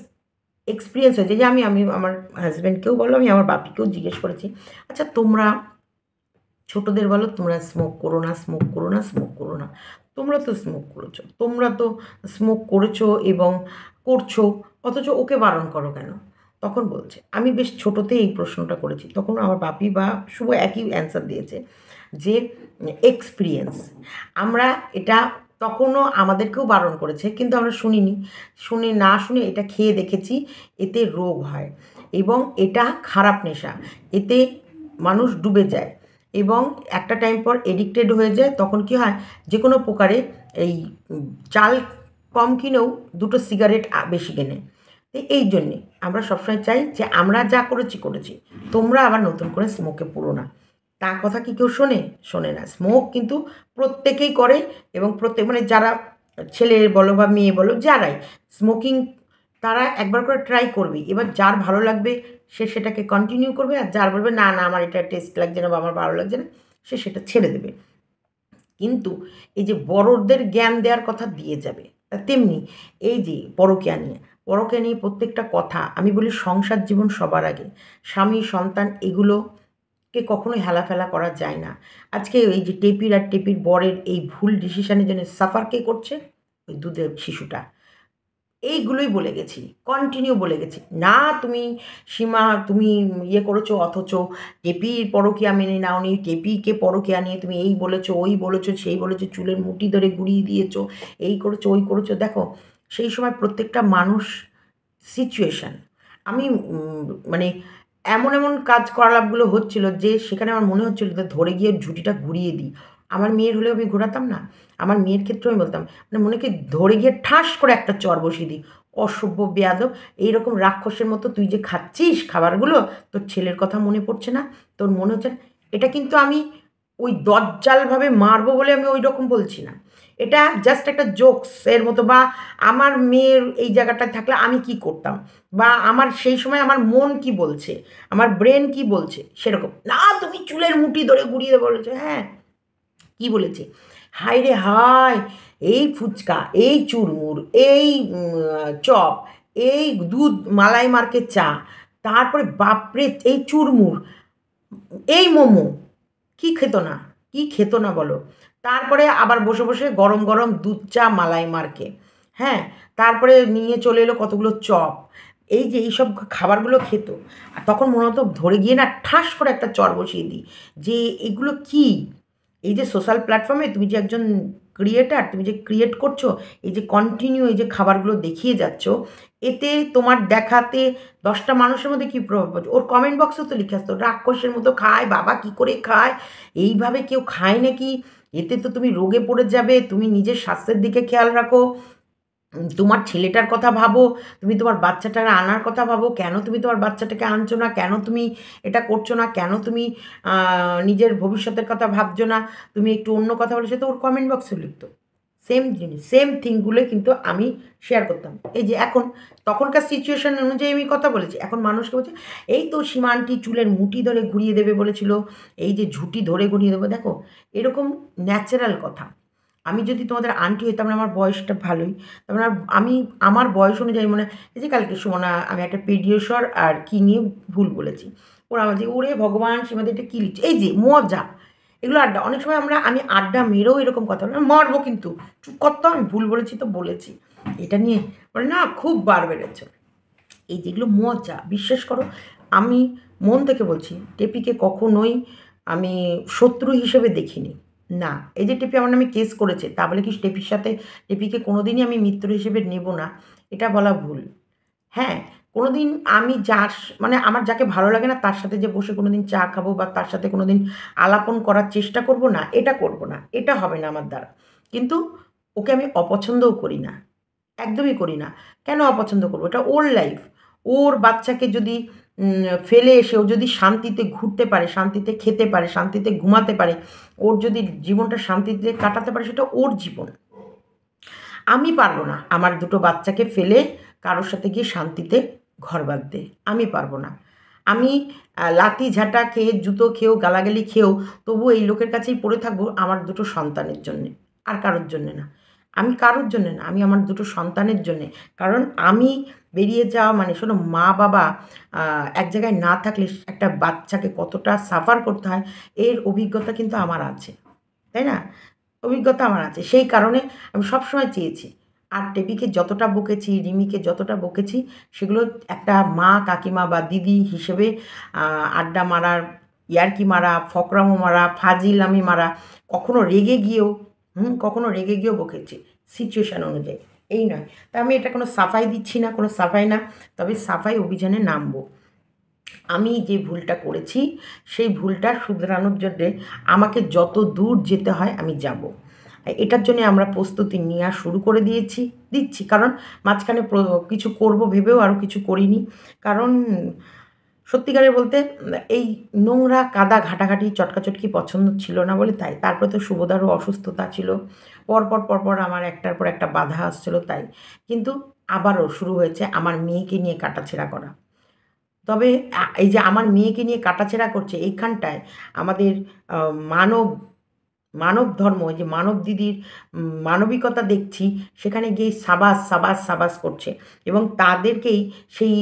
হয়েছে, যে আমি আমি আমার হাজব্যান্ডকেও বলো, আমি আমার বাপিকেও জিজ্ঞেস করেছি, আচ্ছা তোমরা ছোটদের বলো তোমরা স্মোক করো না, স্মোক করো না, স্মোক করো না, তোমরা তো স্মোক করেছো, তোমরা তো স্মোক করেছো এবং করছো, অথচ ওকে বারণ করো কেন। তখন বলছে, আমি বেশ ছোটোতেই এই প্রশ্নটা করেছি, তখন আমার বাপি বা শুভ একই অ্যান্সার দিয়েছে যে এক্সপিরিয়েন্স, আমরা এটা তখনও আমাদেরকেও বারণ করেছে কিন্তু আমরা শুনিনি, শুনে এটা খেয়ে দেখেছি, এতে রোগ হয় এবং এটা খারাপ নেশা, এতে মানুষ ডুবে যায় এবং একটা টাইম পর এডিক্টেড হয়ে যায়। তখন কি হয়, যে কোনো প্রকারে এই চাল কম কিনেও 2টো সিগারেট বেশি কেনে। তো এই জন্যে আমরা সবসময় চাই যে আমরা যা করেছি, তোমরা আবার নতুন করে স্মোকে পড়ো না। তার কথা কি কেউ শোনে না। স্মোক কিন্তু প্রত্যেকেই করে এবং মানে যারা ছেলে বলো বা মেয়ে বলো যারাই স্মোকিং, তারা একবার করে ট্রাই করবেই। এবার যার ভালো লাগবে সে সেটাকে কন্টিনিউ করবে, আর যার বলবে না না আমার এটা টেস্ট লাগছে না বা আমার ভালো লাগছে না, সে সেটা ছেড়ে দেবে। কিন্তু এই যে বড়দের জ্ঞান দেওয়ার কথা দিয়ে যাবে, তেমনি এই যে পরকীয়া নিয়ে প্রত্যেকটা কথা আমি বলি, সংসার জীবন সবার আগে, স্বামী সন্তান এগুলোকে কখনোই হেলাফেলা করা যায় না। আজকে এই যে টেপির আর টেপির বরের এই ভুল ডিসিশনের জন্য সাফার কে করছে, ওই দুধের শিশুটা। এইগুলোই বলে গেছি, কন্টিনিউ বলে গেছি, না তুমি সীমা তুমি ইয়ে করেছো, অথচ টেপির পরকীয়া মেনে নাওনি, টেপিকে পরকীয়া নিয়ে তুমি এই বলেছো, ওই বলেছো, সেই বলেছো, চুলের মুঠি ধরে গুড়িয়ে দিয়েছো, এই করেছো, ওই করেছো। দেখো সেই সময় প্রত্যেকটা মানুষ সিচুয়েশান আমি মানে এমন এমন কাজকলাপগুলো হচ্ছিল যে সেখানে আমার মনে হচ্ছিল যে ধরে গিয়ে ঝুঁটিটা ঘুরিয়ে দিই। আমার মেয়ের হলেও আমি ঘোরাতাম না। আমার মেয়ের ক্ষেত্রেও আমি বলতাম মানে মনে কি ধরে গিয়ে ঠাস করে একটা চড় বসিয়ে দিই। অসভ্য বেয়াদব এইরকম রাক্ষসের মতো তুই যে খাচ্ছিস খাবারগুলো তোর ছেলের কথা মনে পড়ছে না? তোর মনে হচ্ছে না? এটা কিন্তু আমি ওই দজ্জালভাবে মারবো বলে আমি ওইরকম বলছি না। এটা জাস্ট একটা জোকস এর মতো বা আমার মেয়ের এই জায়গাটায় থাকলে আমি কি করতাম? বা আমার সেই সময় আমার মন কি বলছে? আমার ব্রেন কি বলছে? সেরকম। না তুমি চুলের মুঠি ধরে ঘুরিয়ে বলেছে, হ্যাঁ, কি বলেছে? হায় রে হায়! এই ফুচকা, এই চুরমুর, এই চপ, এই দুধ মালাই মার্কে চা, তারপরে বাপরে এই চুরমুর, এই মোমো। কি খেত না? কি খেত না বলো? তারপরে আবার বসে, বসে গরম, গরম দুধ চা মালাই মার্কে। হ্যাঁ? তারপরে নিয়ে চলে এলো কতগুলো চপ। এই যে এইসব খাবারগুলো খেত। আর তখন মনে হতো ধরে গিয়ে না ঠাস করে একটা চড় বসিয়ে দিই। যে এগুলো কি? এই যে সোশ্যাল প্ল্যাটফর্মে তুমি যে একজন ক্রিয়েটার, তুমি যে ক্রিয়েট করছো, এই যে কন্টিনিউ এই যে খাবারগুলো দেখিয়ে যাচ্ছ, এতে তোমার দেখাতে ১০টা মানুষের মধ্যে কী প্রভাব পড়ছে? ওর কমেন্ট বক্সেও তো লিখে আসতো, রাক্ষসের মতো খায়, বাবা কী করে খায়? এইভাবে কেউ খায় নাকি? এতে তো তুমি রোগে পড়ে যাবে, তুমি নিজের স্বাস্থ্যের দিকে খেয়াল রাখো। তোমার ছেলেটার কথা ভাবো, তুমি তোমার বাচ্চাটার আনার কথা ভাবো। কেন তুমি তোমার বাচ্চাটাকে আনছো না? কেন তুমি এটা করছো না? কেন তুমি নিজের ভবিষ্যতের কথা ভাবছো না? তুমি একটু অন্য কথা বলো, সে তো ওর কমেন্ট বক্সে লিখতো। সেম জিনিস, সেম থিংগুলোই কিন্তু আমি শেয়ার করতাম। এই যে এখন তখনকার সিচুয়েশন অনুযায়ী আমি কথা বলেছি। এখন মানুষকে বলছে, এই তো সীমা আন্টি চুলের মুঠি ধরে ঘুরিয়ে দেবে বলেছিল, এই যে ঝুঁটি ধরে ঘুরিয়ে দেবো। দেখো, এরকম ন্যাচারাল কথা। আমি যদি তোমাদের আন্টি হই তার মানে আমার বয়সটা ভালোই। তার মানে আমি আমার বয়স অনুযায়ী মানে এই যে কালকে সুমনা আমি একটা পেডিয়াশিওর আর কি নিয়ে ভুল বলেছি। ওরা আমার যে ওরে ভগবান সীমাদি এটা কী লিখছে? এই যে মজা। এগুলো আড্ডা। অনেক সময় আমি আড্ডা মেরেও এরকম কথা বলি, মারবো কিন্তু। চুপ কর তো, আমি ভুল বলেছি তো বলেছি। এটা নিয়ে বলে না খুব বার বেড়েছে। এই যেগুলো মজা, বিশ্বাস করো আমি মন থেকে বলছি টেপিকে কখনোই আমি শত্রু হিসেবে দেখিনি। না, এই যে টেপি আমার নামে কেস করেছে তা বলে কি টেপির সাথে টেপিকে কোনোদিনই আমি মিত্র হিসেবে নেব না, এটা বলা ভুল। হ্যাঁ, কোনোদিন আমি মানে আমার যাকে ভালো লাগে না তার সাথে যে বসে কোনোদিন চা খাবো বা তার সাথে কোনোদিন আলাপন করার চেষ্টা করব না, এটা করব না। এটা হবে না আমার দ্বারা। কিন্তু ওকে আমি অপছন্দও করি না। একদমই করি না। কেন অপছন্দ করব? এটা ওর লাইফ। ওর বাচ্চাকে যদি ফেলে এসে ও যদি শান্তিতে ঘুরতে পারে, শান্তিতে খেতে পারে, শান্তিতে ঘুমাতে পারে, ওর যদি জীবনটা শান্তিতে কাটাতে পারে সেটা ওর জীবন। আমি পারব না আমার দুটো বাচ্চাকে ফেলে কারোর সাথে গিয়ে শান্তিতে ঘর বাঁধতে। আমি পারব না। আমি লাথি ঝাঁটা খেয়ে, জুতো খেয়েও, গালাগালি খেয়েও তবু এই লোকের কাছেই পড়ে থাকবো আমার দুটো সন্তানের জন্যে। আর কারোর জন্যে না। আমি কারোর জন্যে না। আমি আমার দুটো সন্তানের জন্যে। কারণ আমি বেরিয়ে যাওয়া মানে শোনো মা-বাবা এক জায়গায় না থাকলে একটা বাচ্চাকে কতটা সাফার করতে হয় এর অভিজ্ঞতা কিন্তু আমার আছে। তাই না? অভিজ্ঞতা আমার আছে। সেই কারণে আমি সবসময় চেয়েছি। আর টেপিকে যতটা বকেছি, রিমিকে যতটা বকেছি, সেগুলো একটা মা, কাকিমা বা দিদি হিসেবে আ আড্ডা মারার, ইয়ার্কি মারা, ফকরামো মারা, ফাজিলামি মারা, কখনো রেগে গিয়েও কখনো রেগে গিয়েও বকেছি সিচুয়েশন অনুযায়ী। এই নয়। তা আমি এটা কোনো সাফাই দিচ্ছি না, কোনো সাফাই না। তবে সাফাই অভিযানে নামবো। আমি যে ভুলটা করেছি সেই ভুলটা শুধরানোর জন্যে আমাকে যত দূর যেতে হয় আমি যাব। এটার জন্যে আমরা প্রস্তুতি নেওয়া শুরু করে দিচ্ছি। কারণ মাঝখানে কিছু করব ভেবেও আরও কিছু করিনি। কারণ সত্যিকারের বলতে এই নোংরা কাদা ঘাঁটাঘাঁটি চটকাচটকি পছন্দ ছিল না বলে তাই। তারপরে তো শুভদারও অসুস্থতা ছিল। পরপর আমার একটার পর একটা বাধা আসছিল তাই। কিন্তু আবারও শুরু হয়েছে আমার মেয়েকে নিয়ে কাটাছেঁড়া করা। তবে এই যে আমার মেয়েকে নিয়ে কাটাছেঁড়া করছে এইখানটায় আমাদের আ মানব মানব ধর্ম এই যে মানব দিদির মানবিকতা দেখছি সেখানে গিয়ে সাবাস করছে এবং তাদেরকেই সেই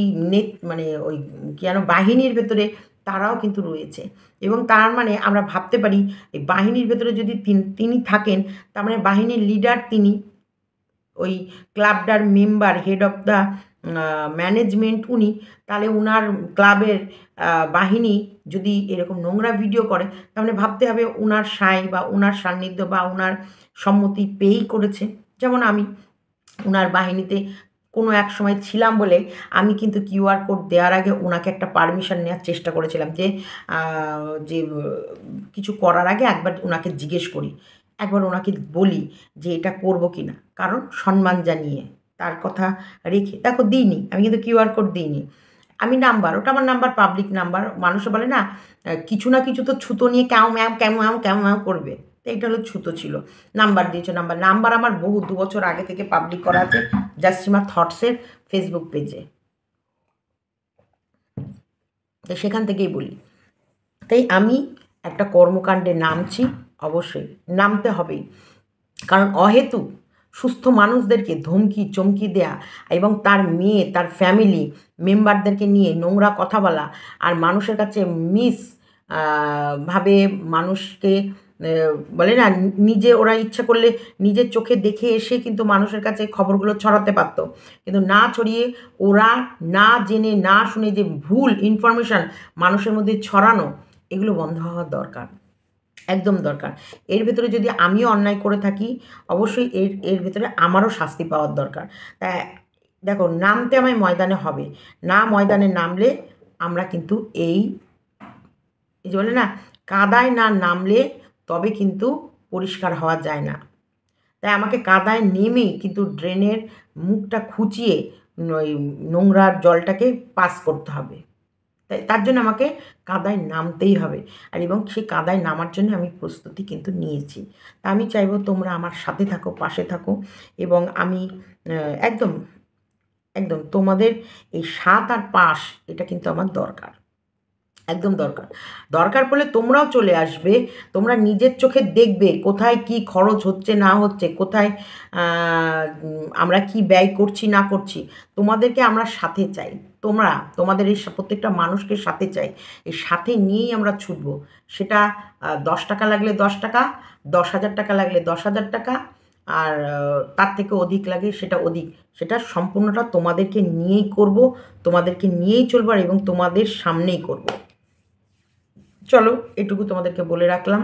মানে ওই কি যেন বাহিনীর ভেতরে তারাও কিন্তু রয়েছে এবং তার মানে আমরা ভাবতে পারি এই বাহিনীর ভেতরে যদি তিনি থাকেন তার মানে বাহিনীর লিডার তিনি। ওই ক্লাবটার member, head of the management উনি, তাহলে উনার ক্লাবের বাহিনী যদি এরকম নোংরা ভিডিও করে, তার মানে ভাবতে হবে উনার সায় বা উনার সান্নিধ্য বা উনার সম্মতি পেয়েই করেছে। যেমন আমি ওনার বাহিনীতে কোনো এক সময় ছিলাম বলে আমি কিন্তু কিউআর কোড দেওয়ার আগে ওনাকে একটা পারমিশন নেওয়ার চেষ্টা করেছিলাম যে যে কিছু করার আগে একবার ওনাকে জিজ্ঞেস করি, একবার ওনাকে বলি যে এটা করব কি না, কারণ সম্মান জানিয়ে তার কথা রেখে দেখো দিইনি, আমি কিন্তু কিউআর কোড দিইনি। আমি নাম্বার, ওটা আমার নাম্বার, পাবলিক নাম্বার। মানুষে বলে না কিছু না কিছু তো ছুতো নিয়ে ক্যাও ম্যাও ক্যাও ম্যাও ক্যাও ম্যাও করবে, তো এটা হলো ছুতো ছিল। নাম্বার দিয়েছো, নাম্বার নাম্বার আমার বহু 2 বছর আগে থেকে পাবলিক করা আছে জাস্টিমা থটসের ফেসবুক পেজে, তো সেখান থেকেই বলি। তাই আমি একটা কর্মকাণ্ডে নামছি, অবশ্যই নামতে হবেই, কারণ অহেতুক সুস্থ মানুষদেরকে ধমকি চমকি দেয়া এবং তার মেয়ে তার ফ্যামিলি মেম্বারদেরকে নিয়ে নোংরা কথা বলা আর মানুষের কাছে ভাবে মানুষকে বলে না, নিজে ওরা ইচ্ছা করলে নিজের চোখে দেখে এসে কিন্তু মানুষের কাছে খবরগুলো ছড়াতে পারতো, কিন্তু না ছড়িয়ে ওরা না জেনে না শুনে যে ভুল ইনফরমেশান মানুষের মধ্যে ছড়ানো, এগুলো বন্ধ হওয়ার দরকার, একদম দরকার। এর ভেতরে যদি আমিও অন্যায় করে থাকি অবশ্যই এর ভেতরে আমারও শাস্তি পাওয়ার দরকার। তা দেখো নামতে আমায় ময়দানে হবে, না ময়দানে নামলে আমরা কিন্তু এই যে বলে না কাদায় না নামলে তবে কিন্তু পরিষ্কার হওয়া যায় না। তাই আমাকে কাদায় নেমেই কিন্তু ড্রেনের মুখটা খুঁচিয়ে ওই নোংরার জলটাকে পাস করতে হবে। তাই তার জন্য আমাকে কাদায় নামতেই হবে, আর এবং সেই কাদায় নামার জন্য আমি প্রস্তুতি কিন্তু নিয়েছি। তা আমি চাইবো তোমরা আমার সাথে থাকো, পাশে থাকো, এবং আমি একদম একদম তোমাদের এই সাথ আর পাশ এটা কিন্তু আমার দরকার, একদম দরকার। দরকার পড়লে তোমরাও চলে আসবে, তোমরা নিজের চোখে দেখবে কোথায় কি খরচ হচ্ছে না হচ্ছে, কোথায় আমরা কি ব্যয় করছি না করছি। তোমাদেরকে আমরা সাথে চাই, তোমরা তোমাদের এই প্রত্যেকটা মানুষকে সাথে চাই, এই সাথে নিয়েই আমরা ছুটব। সেটা 10 টাকা লাগলে 10 টাকা, 10,000 টাকা লাগলে 10,000 টাকা, আর তার থেকে অধিক লাগে সেটা অধিক, সেটা সম্পূর্ণটা তোমাদেরকে নিয়েই করব, তোমাদেরকে নিয়েই চলবো, এবং তোমাদের সামনেই করব। চলো এটুকু তোমাদেরকে বলে রাখলাম,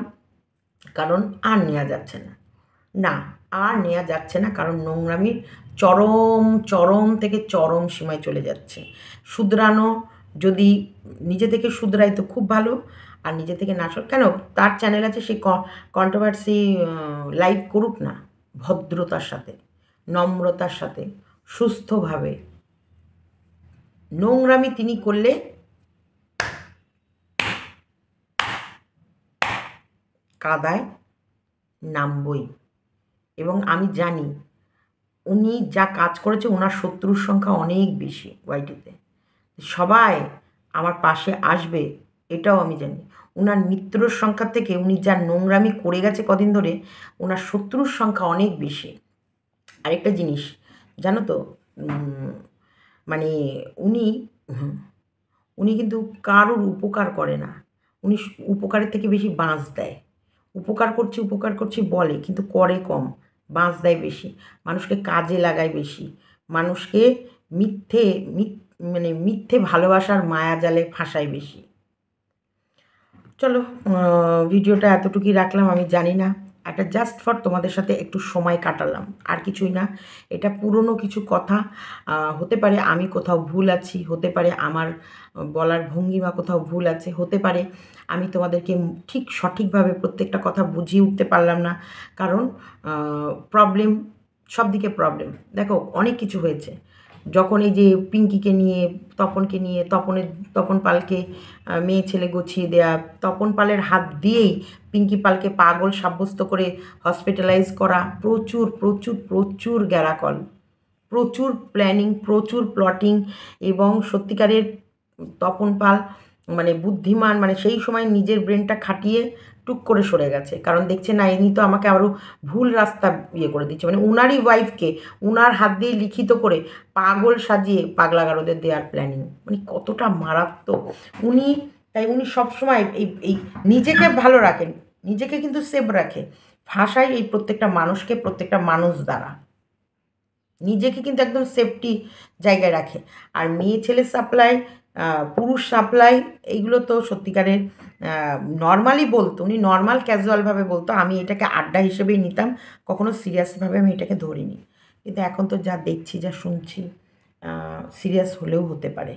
কারণ আর নেওয়া যাচ্ছে না, না আর নেওয়া যাচ্ছে না, কারণ নোংরামির চরম চরম থেকে চরম সীমায় চলে যাচ্ছে। শুধরানো যদি নিজে থেকে শুধরাই তো খুব ভালো, আর নিজে থেকে না কেন, তার চ্যানেল আছে, সে কন্ট্রোভার্সি লাইভ করুক না, ভদ্রতার সাথে নম্রতার সাথে সুস্থভাবে। নোংরামি তিনি করলে কাদায় নামবই, এবং আমি জানি উনি যা কাজ করেছে ওনার শত্রুর সংখ্যা অনেক বেশি ওয়াইটিতে, সবাই আমার পাশে আসবে এটাও আমি জানি। ওনার মিত্রর সংখ্যা থেকে উনি যা নোংরামি করে গেছে কদিন ধরে, ওনার শত্রুর সংখ্যা অনেক বেশি। আরেকটা জিনিস জানো তো, মানে উনি উনি কিন্তু কারোর উপকার করে না, উনি উপকারের থেকে বেশি বাঁশ দেয়। উপকার করছি বলে, কিন্তু করে কম, বাঁশ দেয় বেশি, মানুষকে কাজে লাগায় বেশি, মানুষকে মিথ্যে মানে মিথ্যে ভালোবাসার মায়াজালে ফাঁসায় বেশি। চলো ভিডিওটা এতটুকুই রাখলাম, আমি জানি না, একটা জাস্ট ফর তোমাদের সাথে একটু সময় কাটালাম, আর কিছুই না। এটা পুরনো কিছু কথা, হতে পারে আমি কোথাও ভুল আছি, হতে পারে আমার বলার ভঙ্গিমা কোথাও ভুল আছে, হতে পারে আমি তোমাদেরকে ঠিক সঠিকভাবে প্রত্যেকটা কথা বুঝিয়ে উঠতে পারলাম না, কারণ প্রবলেম, সব দিকে প্রবলেম। দেখো অনেক কিছু হয়েছে, যখন এই যে পিঙ্কিকে নিয়ে, তপনকে নিয়ে, তপন পালকে মেয়ে ছেলে গছিয়ে দেয়া, তপন পালের হাত দিয়েই পিঙ্কি পালকে পাগল সাব্যস্ত করে হসপিটালাইজ করা, প্রচুর প্রচুর প্রচুর গ্যারাকল, প্রচুর প্ল্যানিং, প্রচুর প্লটিং, এবং সত্যিকারের তপন পাল মানে বুদ্ধিমান, মানে সেই সময় নিজের ব্রেনটা খাটিয়ে টুক করে সরে গেছে, কারণ দেখছে না এমনি তো আমাকে আরও ভুল রাস্তা ইয়ে করে দিচ্ছে, মানে উনারই ওয়াইফকে উনার হাত দিয়ে লিখিত করে পাগল সাজিয়ে পাগলাগারোদের দেওয়ার প্ল্যানিং, মানে কতটা মারাত্মক উনি। তাই উনি সবসময় এই নিজেকে ভালো রাখেন, নিজেকে কিন্তু সেভ রাখে, ভাষায় এই প্রত্যেকটা মানুষকে, প্রত্যেকটা মানুষ দ্বারা নিজেকে কিন্তু একদম সেফটি জায়গায় রাখে। আর মেয়ে ছেলে সাপ্লাই, পুরুষ সাপ্লাই, এইগুলো তো সত্যিকারের নর্মালি বলতো, উনি নর্মাল ক্যাজুয়ালভাবে বলতো, আমি এটাকে আড্ডা হিসেবেই নিতাম, কখনো সিরিয়াসভাবে আমি এটাকে ধরিনি। কিন্তু এখন তো যা দেখছি, যা শুনছি, সিরিয়াস হলেও হতে পারে।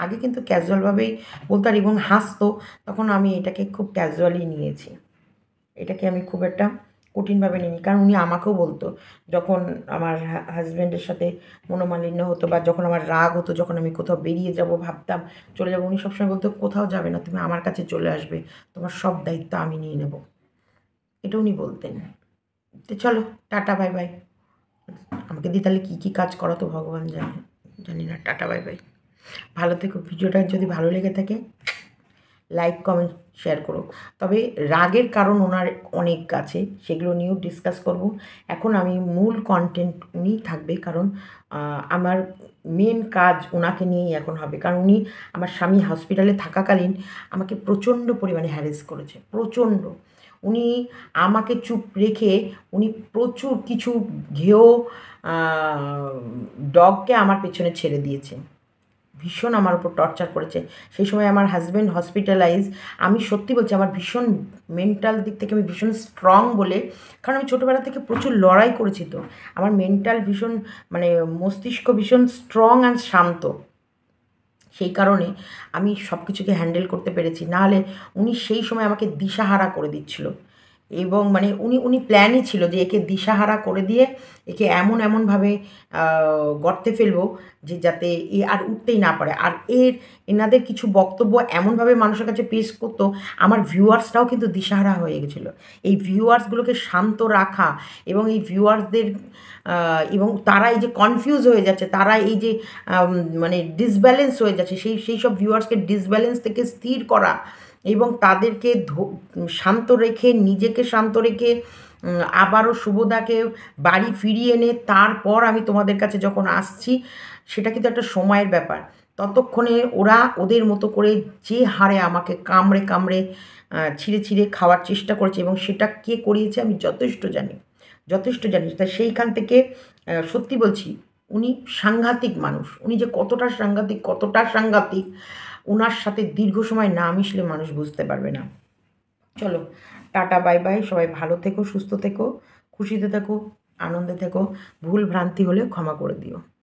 আগে কিন্তু ক্যাজুয়ালভাবেই বলতো আর এবং হাসতো, তখন আমি এটাকে খুব ক্যাজুয়ালি নিয়েছি। এটাকে আমি খুব একটা কঠিনভাবে নিইনি, কারণ উনি আমাকেও বলতো যখন আমার হাজব্যান্ডের সাথে মনোমালিন্য হতো বা যখন আমার রাগ হতো, যখন আমি কোথাও বেরিয়ে যাব ভাবতাম চলে যাব, উনি সবসময় বলতো কোথাও যাবে না, তুমি আমার কাছে চলে আসবে, তোমার সব দায়িত্ব আমি নিয়ে নেব। এটা উনি বলতেন। তো চলো, টাটা বাই বাই। আমাকে দিয়ে তাহলে কী কী কাজ করাতো ভগবান জানে, জানি না। টাটা বাই বাই, ভালো থেকো। ভিডিওটা যদি ভালো লেগে থাকে লাইক কমেন্ট শেয়ার করো। তবে রাগের কারণ ওনার অনেক আছে, সেগুলো নিয়েও ডিসকাস করব। এখন আমি মূল কন্টেন্ট উনিই থাকবে, কারণ আমার মেন কাজ ওনাকে নিয়েই এখন হবে। কারণ উনি আমার স্বামী হসপিটালে থাকাকালীন আমাকে প্রচণ্ড পরিমাণে হ্যারেস করেছে, প্রচণ্ড। উনি আমাকে চুপ রেখে উনি প্রচুর কিছু ঘেয় ডগকে আমার পেছনে ছেড়ে দিয়েছে, ভীষণ আমার উপর টর্চার করেছে। সেই সময় আমার হাজব্যান্ড হসপিটালাইজ। আমি সত্যি বলছি, আমার ভীষণ মেন্টাল দিক থেকে আমি ভীষণ স্ট্রং বলে, কারণ আমি ছোটোবেলা থেকে প্রচুর লড়াই করেছি, তো আমার মেন্টাল ভীষণ মানে মস্তিষ্ক ভীষণ স্ট্রং অ্যান্ড শান্ত। সেই কারণে আমি সব কিছুকে হ্যান্ডেল করতে পেরেছি। নাহলে উনি সেই সময় আমাকে দিশাহারা করে দিচ্ছিল, এবং মানে উনি উনি প্ল্যানই ছিল যে একে দিশাহারা করে দিয়ে একে এমনভাবে গর্তে ফেলবো যে যাতে এ আর উঠতেই না পারে। আর এনাদের কিছু বক্তব্য এমনভাবে মানুষের কাছে পেশ করতো, আমার ভিউয়ার্সরাও কিন্তু দিশাহারা হয়ে গেছিলো। এই ভিউয়ার্সগুলোকে শান্ত রাখা এবং এই ভিউয়ার্সদের এবং তারা এই যে কনফিউজ হয়ে যাচ্ছে, তারা এই যে মানে ডিসব্যালেন্স হয়ে যাচ্ছে, সেই সব ভিউয়ার্সকে ডিসব্যালেন্স থেকে স্থির করা এবং তাদেরকে শান্ত রেখে, নিজেকে শান্ত রেখে আবারও শুভদাকে বাড়ি ফিরিয়ে এনে তারপর আমি তোমাদের কাছে যখন আসছি, সেটা কিন্তু একটা সময়ের ব্যাপার। ততক্ষণে ওরা ওদের মতো করে যে হারে আমাকে কামড়ে কামড়ে ছিঁড়ে ছিঁড়ে খাওয়ার চেষ্টা করেছে, এবং সেটা কে করিয়েছে আমি যথেষ্ট জানি, যথেষ্ট জানি। তাই সেইখান থেকে সত্যি বলছি, উনি সাংঘাতিক মানুষ। উনি যে কতটা সাংঘাতিক, কতটা সাংঘাতিক, ওনার সাথে দীর্ঘ সময় না মিশলে মানুষ বুঝতে পারবে না। চলো, টাটা বাই বাই। সবাই ভালো থেকো, সুস্থ থেকো, খুশিতে থেকো, আনন্দে থেকো। ভুল ভ্রান্তি হলে ক্ষমা করে দিও।